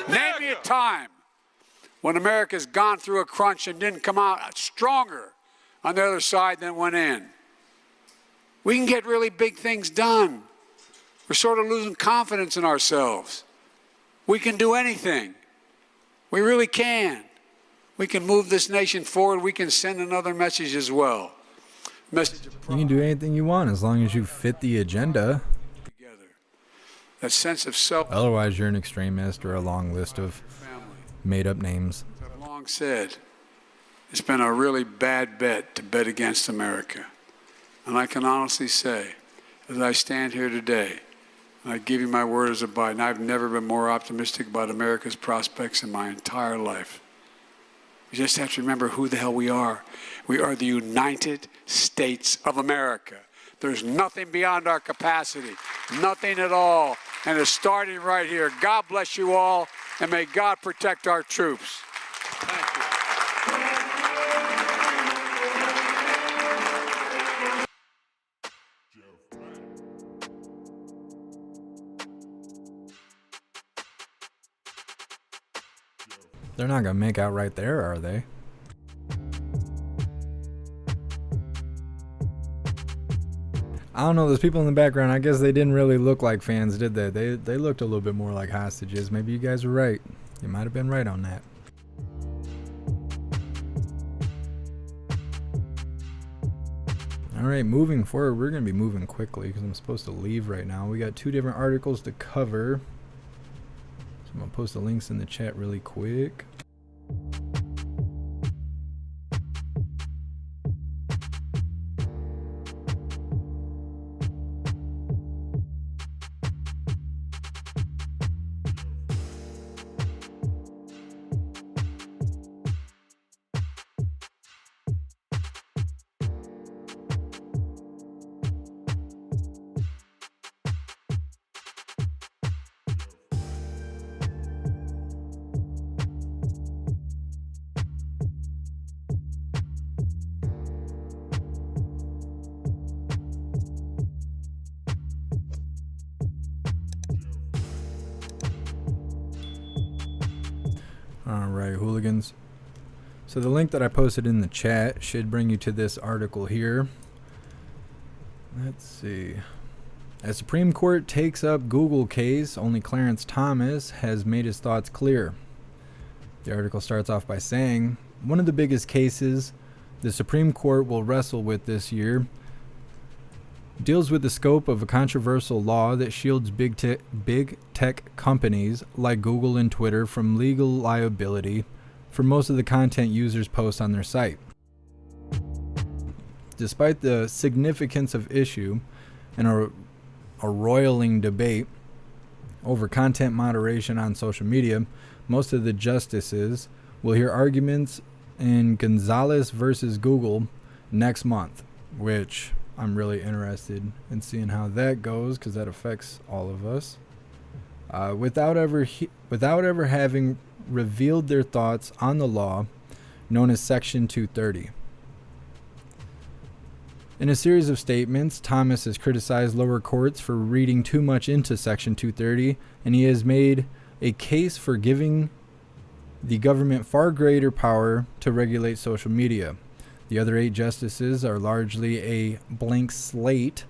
Name me a time when America's gone through a crunch and didn't come out stronger on the other side than went in. We can get really big things done. We're sort of losing confidence in ourselves. We can do anything. We really can. We can move this nation forward. We can send another message as well. Message of You can do anything you want as long as you fit the agenda. together. That sense of self. Otherwise, you're an extremist or a long list of Family. made-up names. I've long said, it's been a really bad bet to bet against America. And I can honestly say, as I stand here today, and I give you my word as a Biden, I've never been more optimistic about America's prospects in my entire life. We just have to remember who the hell we are. We are the United States of America. There's nothing beyond our capacity, nothing at all. And it's starting right here. God bless you all, and may God protect our troops. Thank you. They're not going to make out right there, are they? I don't know, those people in the background, I guess they didn't really look like fans, did they? They looked a little bit more like hostages. Maybe you guys were right. You might have been right on that. Alright, moving forward, we're going to be moving quickly because I'm supposed to leave right now. We got 2 different articles to cover. So I'm going to post the links in the chat really quick. Alright, hooligans. So the link that I posted in the chat should bring you to this article here. Let's see. As Supreme Court takes up Google case, only Clarence Thomas has made his thoughts clear. The article starts off by saying, one of the biggest cases the Supreme Court will wrestle with this year deals with the scope of a controversial law that shields big tech companies like Google and Twitter from legal liability for most of the content users post on their site. Despite the significance of issue and a roiling debate over content moderation on social media, most of the justices will hear arguments in Gonzalez versus Google next month, which I'm really interested in seeing how that goes because that affects all of us. Without ever having revealed their thoughts on the law known as Section 230. In a series of statements, Thomas has criticized lower courts for reading too much into Section 230, and he has made a case for giving the government far greater power to regulate social media. The other 8 justices are largely a blank slate.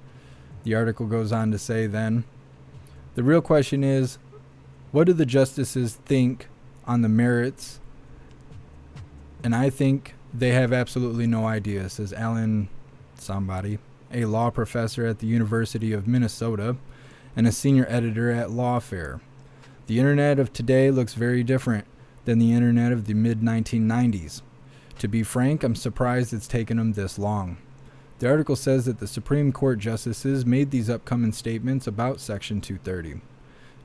The article goes on to say then, the real question is, what do the justices think on the merits? And I think they have absolutely no idea, says Alan somebody, a law professor at the University of Minnesota and a senior editor at Lawfare. The internet of today looks very different than the internet of the mid-1990s. To be frank, I'm surprised it's taken them this long. The article says that the Supreme Court justices made these upcoming statements about Section 230.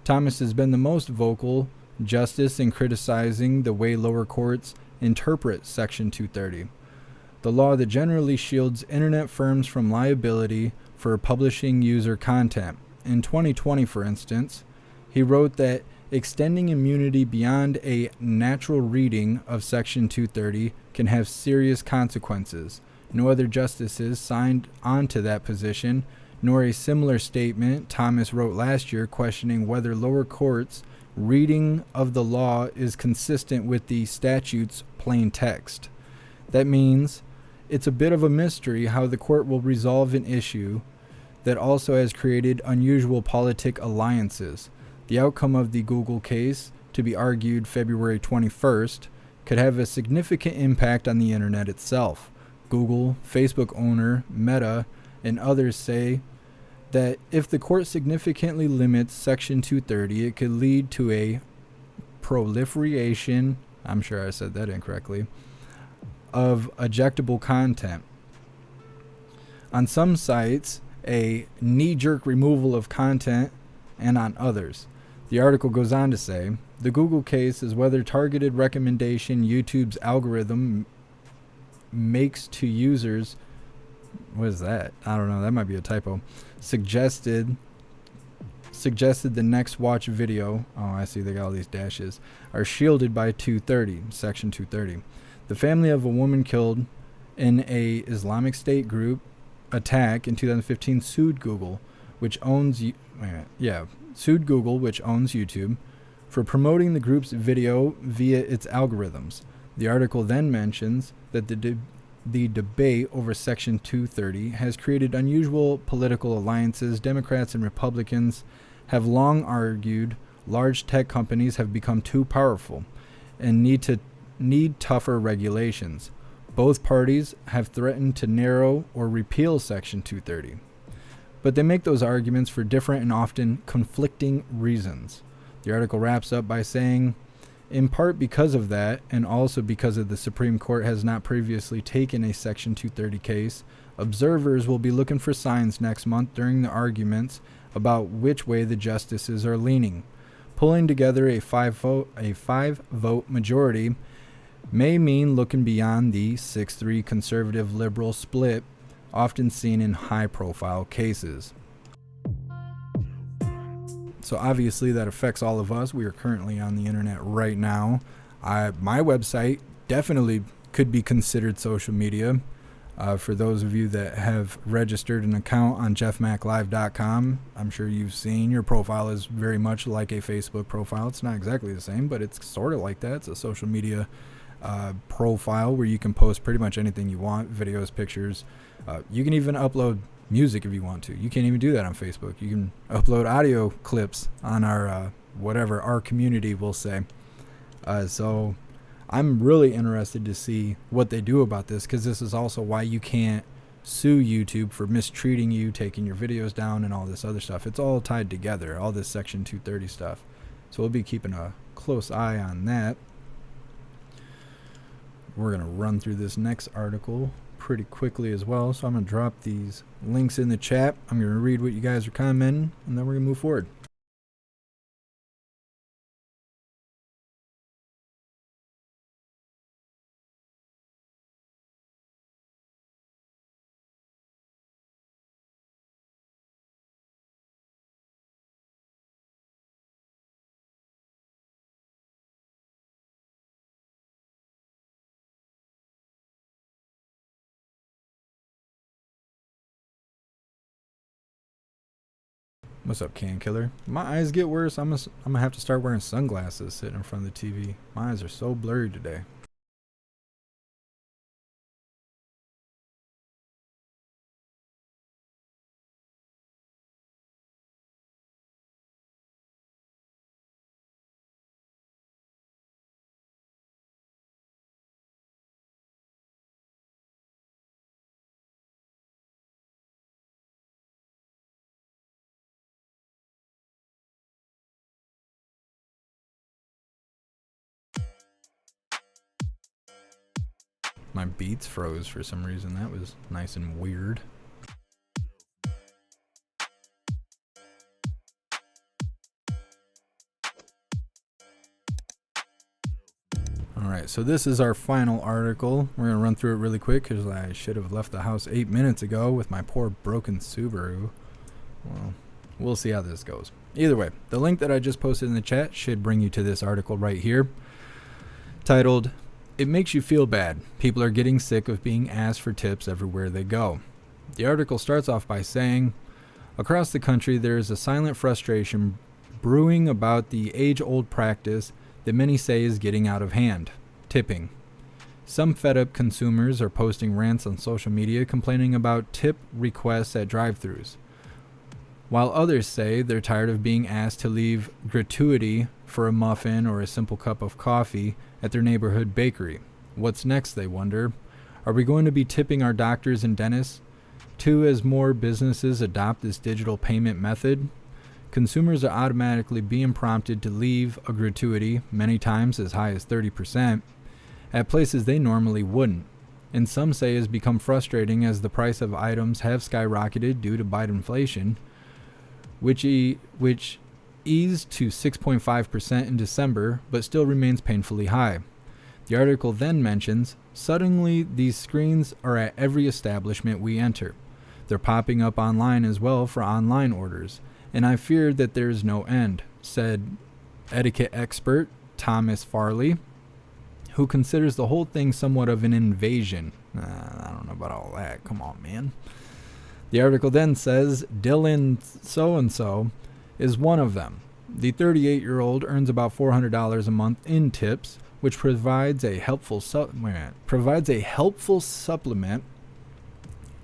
Thomas has been the most vocal justice in criticizing the way lower courts interpret Section 230, the law that generally shields internet firms from liability for publishing user content. In 2020, for instance, he wrote that extending immunity beyond a natural reading of Section 230 can have serious consequences. No other justices signed on to that position, nor a similar statement Thomas wrote last year questioning whether lower courts' reading of the law is consistent with the statute's plain text. That means it's a bit of a mystery how the court will resolve an issue that also has created unusual politic alliances. The outcome of the Google case, to be argued February 21st, could have a significant impact on the internet itself. Google, Facebook owner, Meta, and others say that if the court significantly limits Section 230, it could lead to a proliferation, I'm sure I said that incorrectly, of ejectable content. On some sites, a knee-jerk removal of content, and on others. The article goes on to say, the Google case is whether targeted recommendation YouTube's algorithm makes to users, what is that? I don't know, that might be a typo, suggested the next watch video, oh I see they got all these dashes, are shielded by 230, Section 230. The family of a woman killed in a Islamic State group attack in 2015 sued Google, which owns YouTube, for promoting the group's video via its algorithms. The article then mentions that the debate over Section 230 has created unusual political alliances. Democrats and Republicans have long argued large tech companies have become too powerful and need tougher regulations. Both parties have threatened to narrow or repeal Section 230. But they make those arguments for different and often conflicting reasons. The article wraps up by saying, in part because of that, and also because of the Supreme Court has not previously taken a Section 230 case, observers will be looking for signs next month during the arguments about which way the justices are leaning. Pulling together a five-vote majority may mean looking beyond the 6-3 conservative-liberal split often seen in high-profile cases. So obviously that affects all of us. We are currently on the internet right now. My website definitely could be considered social media. For those of you that have registered an account on jeffmaclive.com, I'm sure you've seen your profile is very much like a Facebook profile. It's not exactly the same, but it's sort of like that. It's a social media profile where you can post pretty much anything you want, videos, pictures. You can even upload music if you want to. You can't even do that on Facebook. You can upload audio clips on our whatever our community will say. So I'm really interested to see what they do about this, because this is also why you can't sue YouTube for mistreating you, taking your videos down, and all this other stuff. It's all tied together, all this Section 230 stuff. So we'll be keeping a close eye on that. We're going to run through this next article pretty quickly as well. So I'm going to drop these links in the chat. I'm going to read what you guys are commenting, and then we're going to move forward. What's up, Can Killer? My eyes get worse. I'm gonna have to start wearing sunglasses sitting in front of the TV. My eyes are so blurry today. My beats froze for some reason. That was nice and weird. Alright, so this is our final article. We're going to run through it really quick because I should have left the house 8 minutes ago with my poor broken Subaru. Well, we'll see how this goes. Either way, the link that I just posted in the chat should bring you to this article right here, titled, "It Makes You Feel Bad. People are getting sick of being asked for tips everywhere they go." The article starts off by saying, across the country there is a silent frustration brewing about the age-old practice that many say is getting out of hand, tipping. Some fed-up consumers are posting rants on social media complaining about tip requests at drive-thrus, while others say they're tired of being asked to leave gratuity for a muffin or a simple cup of coffee at their neighborhood bakery. What's next, they wonder? Are we going to be tipping our doctors and dentists too as more businesses adopt this digital payment method? Consumers are automatically being prompted to leave a gratuity, many times as high as 30%, at places they normally wouldn't. And some say has become frustrating as the price of items have skyrocketed due to Biden inflation, which eased to 6.5% in December, but still remains painfully high. The article then mentions, suddenly these screens are at every establishment we enter. They're popping up online as well for online orders, and I fear that there is no end, said etiquette expert Thomas Farley, who considers the whole thing somewhat of an invasion. I don't know about all that. Come on, man. The article then says Dylan so-and-so is one of them. The 38-year-old earns about $400 a month in tips, which provides a helpful supplement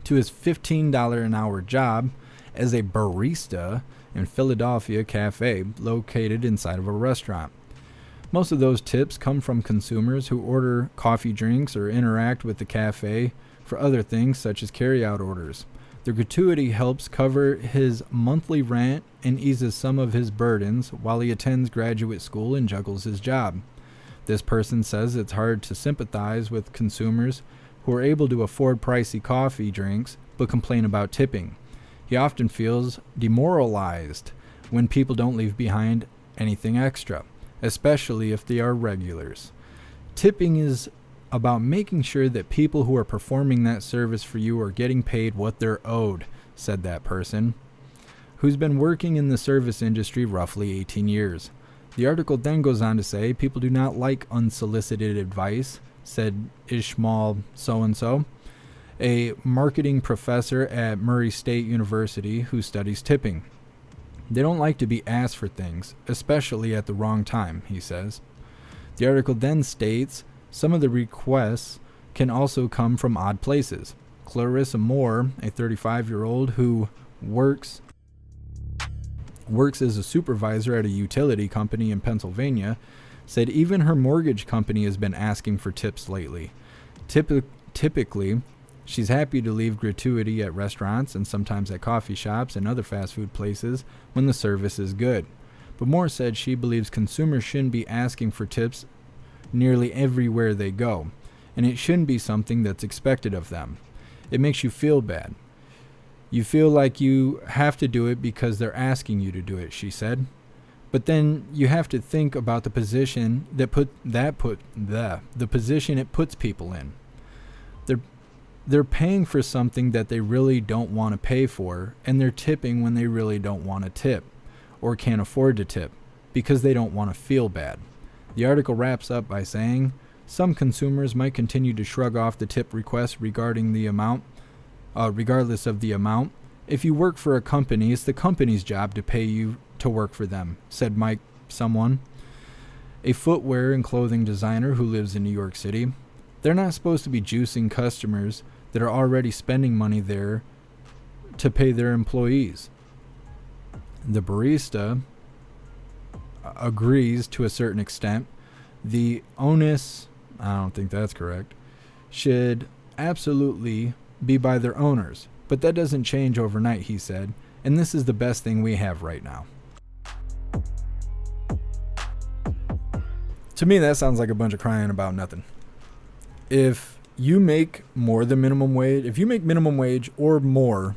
to his $15 an hour job as a barista in Philadelphia cafe located inside of a restaurant. Most of those tips come from consumers who order coffee drinks or interact with the cafe for other things such as carry-out orders. The gratuity helps cover his monthly rent and eases some of his burdens while he attends graduate school and juggles his job. This person says it's hard to sympathize with consumers who are able to afford pricey coffee drinks but complain about tipping. He often feels demoralized when people don't leave behind anything extra, especially if they are regulars. Tipping is about making sure that people who are performing that service for you are getting paid what they're owed, said that person, who's been working in the service industry roughly 18 years. The article then goes on to say people do not like unsolicited advice, said Ishmael so-and-so, a marketing professor at Murray State University who studies tipping. They don't like to be asked for things, especially at the wrong time, he says. The article then states some of the requests can also come from odd places. Clarence Moore, a 35-year-old who works as a supervisor at a utility company in Pennsylvania, said even her mortgage company has been asking for tips lately. Typically, she's happy to leave gratuity at restaurants and sometimes at coffee shops and other fast food places when the service is good. But Moore said she believes consumers shouldn't be asking for tips nearly everywhere they go, and it shouldn't be something that's expected of them. It makes you feel bad. You feel like you have to do it because they're asking you to do it, she said. But then you have to think about the position the position it puts people in. They're paying for something that they really don't want to pay for, and they're tipping when they really don't want to tip or can't afford to tip because they don't want to feel bad. The article wraps up by saying some consumers might continue to shrug off the tip request regardless of the amount, If you work for a company, it's the company's job to pay you to work for them, said Mike someone, a footwear and clothing designer who lives in New York City. They're not supposed to be juicing customers that are already spending money there to pay their employees. The barista agrees to a certain extent. The onus, I don't think that's correct, should absolutely be by their owners. But that doesn't change overnight, he said, and this is the best thing we have right now. To me, that sounds like a bunch of crying about nothing. If you make more than minimum wage, if you make minimum wage or more,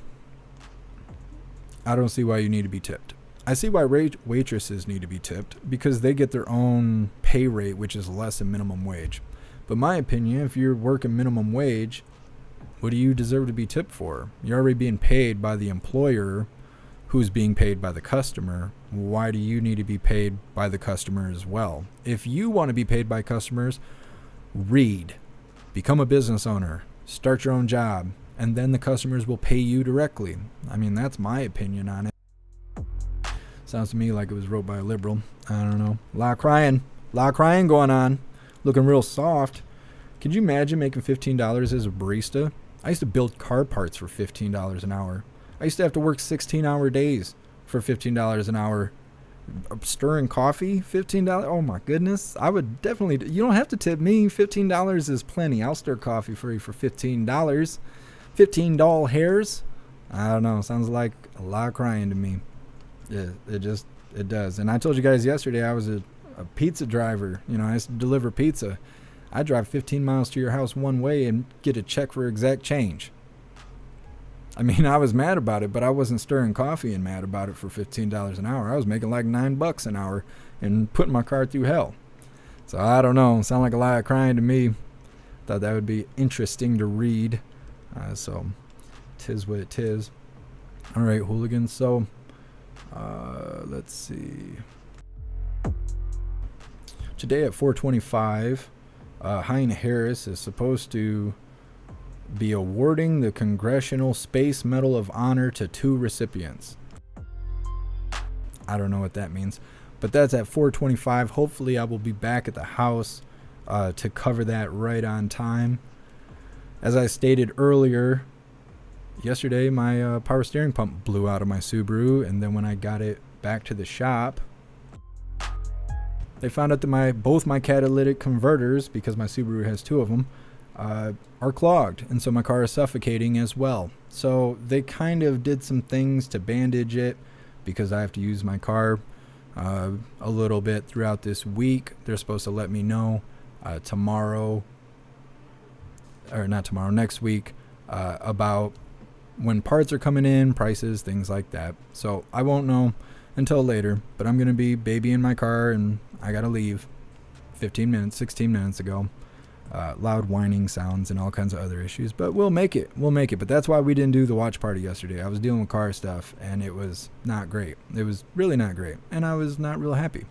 I don't see why you need to be tipped. I see why waitresses need to be tipped because they get their own pay rate, which is less than minimum wage. But my opinion, if you're working minimum wage, what do you deserve to be tipped for? You're already being paid by the employer who's being paid by the customer. Why do you need to be paid by the customer as well? If you want to be paid by customers, read, become a business owner, start your own job, and then the customers will pay you directly. I mean, that's my opinion on it. Sounds to me like it was wrote by a liberal. I don't know. A lot of crying going on. Looking real soft. Could you imagine making $15 as a barista? I used to build car parts for $15 an hour. I used to have to work 16-hour days for $15 an hour. Stirring coffee, $15. Oh my goodness. I would definitely, you don't have to tip me. $15 is plenty. I'll stir coffee for you for $15. $15 hairs. I don't know. Sounds like a lot of crying to me. Yeah, it does. And I told you guys yesterday I was a pizza driver. You know, I used to deliver pizza. I drive 15 miles to your house one way and get a check for exact change. I mean, I was mad about it, but I wasn't stirring coffee and mad about it for $15 an hour. I was making like $9 an hour and putting my car through hell. So I don't know. Sound like a lot of crying to me. Thought that would be interesting to read. So, tis what it tis. All right, hooligans. So, let's see. Today at 4:25, Harris is supposed to be awarding the Congressional Space Medal of Honor to 2 recipients. I don't know what that means, but that's at 4:25. Hopefully I will be back at the house to cover that right on time. As I stated earlier, yesterday my power steering pump blew out of my Subaru, and then when I got it back to the shop, they found out that both my catalytic converters, because my Subaru has 2 of them, are clogged, and so my car is suffocating as well. So they kind of did some things to bandage it because I have to use my car a little bit throughout this week. They're supposed to let me know next week about when parts are coming in, prices, things like that. So I won't know until later, but I'm going to be babying my car, and I got to leave 16 minutes ago. Loud whining sounds and all kinds of other issues, but we'll make it. But that's why we didn't do the watch party yesterday. I was dealing with car stuff, and it was not great. It was really not great, and I was not real happy.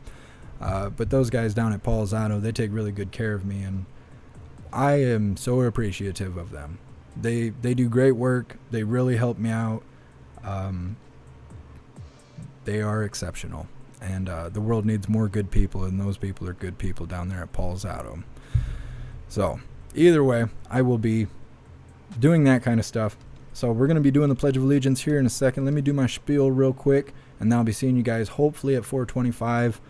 But those guys down at Paul's Auto, they take really good care of me, and I am so appreciative of them. They do great work. They really help me out. They are exceptional, and the world needs more good people, and those people are good people down there at Paul's Auto. So either way, I will be doing that kind of stuff. So we're going to be doing the Pledge of Allegiance here in a second. Let me do my spiel real quick, and then I'll be seeing you guys hopefully at 4:25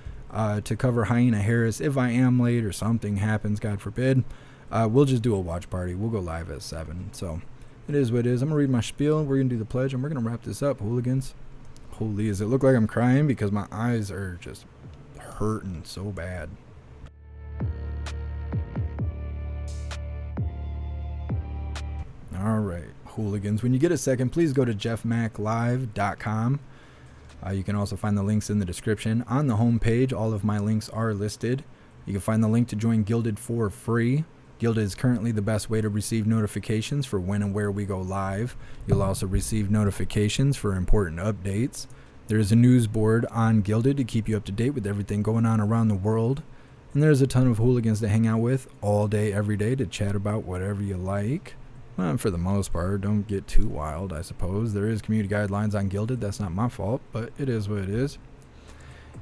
to cover Hyena Harris. If I am late or something happens, God forbid, we'll just do a watch party. We'll go live at 7. So it is what it is. I'm going to read my spiel. We're going to do the pledge, and we're going to wrap this up, hooligans. Holy, does it look like I'm crying? Because my eyes are just hurting so bad. All right, hooligans. When you get a second, please go to jeffmaclive.com. You can also find the links in the description. On the homepage, all of my links are listed. You can find the link to join Gilded for free. Gilded is currently the best way to receive notifications for when and where we go live. You'll also receive notifications for important updates. There's a news board on Gilded to keep you up to date with everything going on around the world. And there's a ton of hooligans to hang out with all day, every day to chat about whatever you like. Well, for the most part, don't get too wild, I suppose. There is community guidelines on Gilded. That's not my fault, but it is what it is.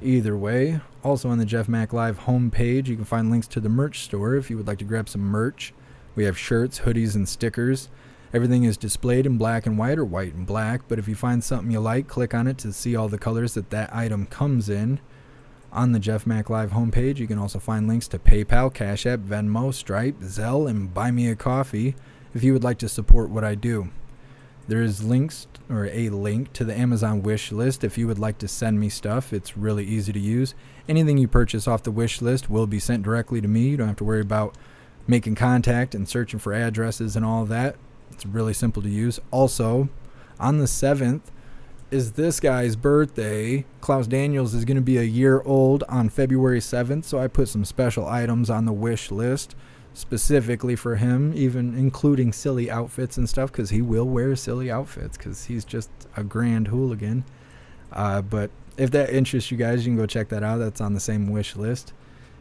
Either way, also on the JeffMAC Live homepage, you can find links to the merch store if you would like to grab some merch. We have shirts, hoodies, and stickers. Everything is displayed in black and white or white and black, but if you find something you like, click on it to see all the colors that item comes in. On the JeffMAC Live homepage, you can also find links to PayPal, Cash App, Venmo, Stripe, Zelle, and Buy Me a Coffee if you would like to support what I do. There is a link to the Amazon wish list if you would like to send me stuff. It's really easy to use. Anything you purchase off the wish list will be sent directly to me. You don't have to worry about making contact and searching for addresses and all of that. It's really simple to use. Also, on the 7th is this guy's birthday. Klaus Daniels is going to be a year old on February 7th, so I put some special items on the wish list specifically for him, even including silly outfits and stuff, because he will wear silly outfits because he's just a grand hooligan. But if that interests you guys, you can go check that out. That's on the same wish list.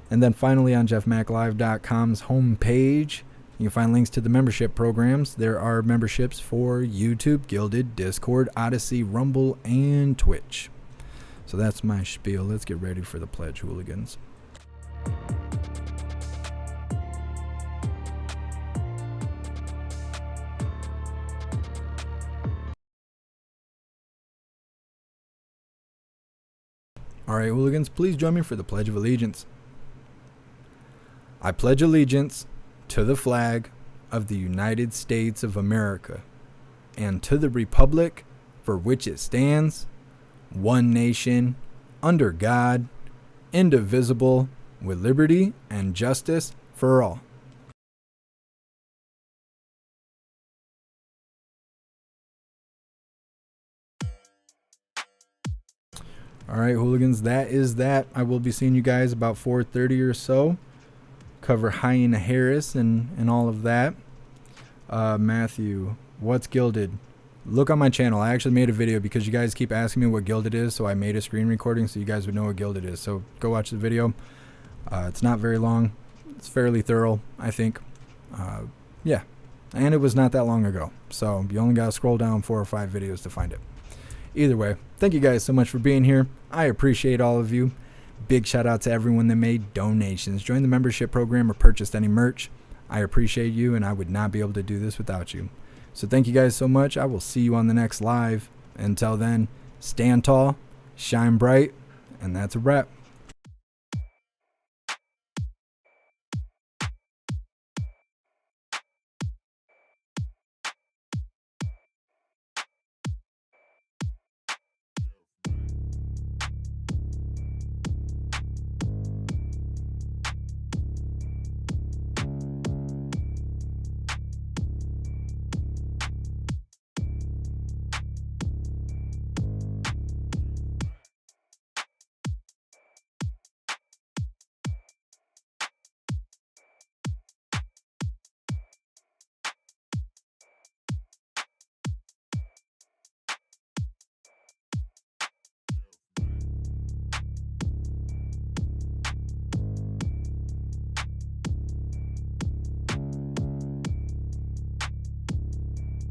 And then finally on jeffmaclive.com's homepage, you can find links to the membership programs. There are memberships for YouTube, Gilded, Discord, Odyssey, Rumble, and Twitch. So that's my spiel. Let's get ready for the pledge, hooligans. All right, hooligans, please join me for the Pledge of Allegiance. I pledge allegiance to the flag of the United States of America and to the republic for which it stands, one nation, under God, indivisible, with liberty and justice for all. All right, hooligans, that is that. I will be seeing you guys about 4:30 or so. Cover Hyena Harris and all of that. Matthew, what's Gilded? Look on my channel. I actually made a video because you guys keep asking me what Gilded is, so I made a screen recording so you guys would know what Gilded is. So go watch the video. It's not very long. It's fairly thorough, I think. Yeah, and it was not that long ago. So you only got to scroll down 4 or 5 videos to find it. Either way, thank you guys so much for being here. I appreciate all of you. Big shout out to everyone that made donations, joined the membership program, or purchased any merch. I appreciate you, and I would not be able to do this without you. So thank you guys so much. I will see you on the next live. Until then, stand tall, shine bright, and that's a wrap.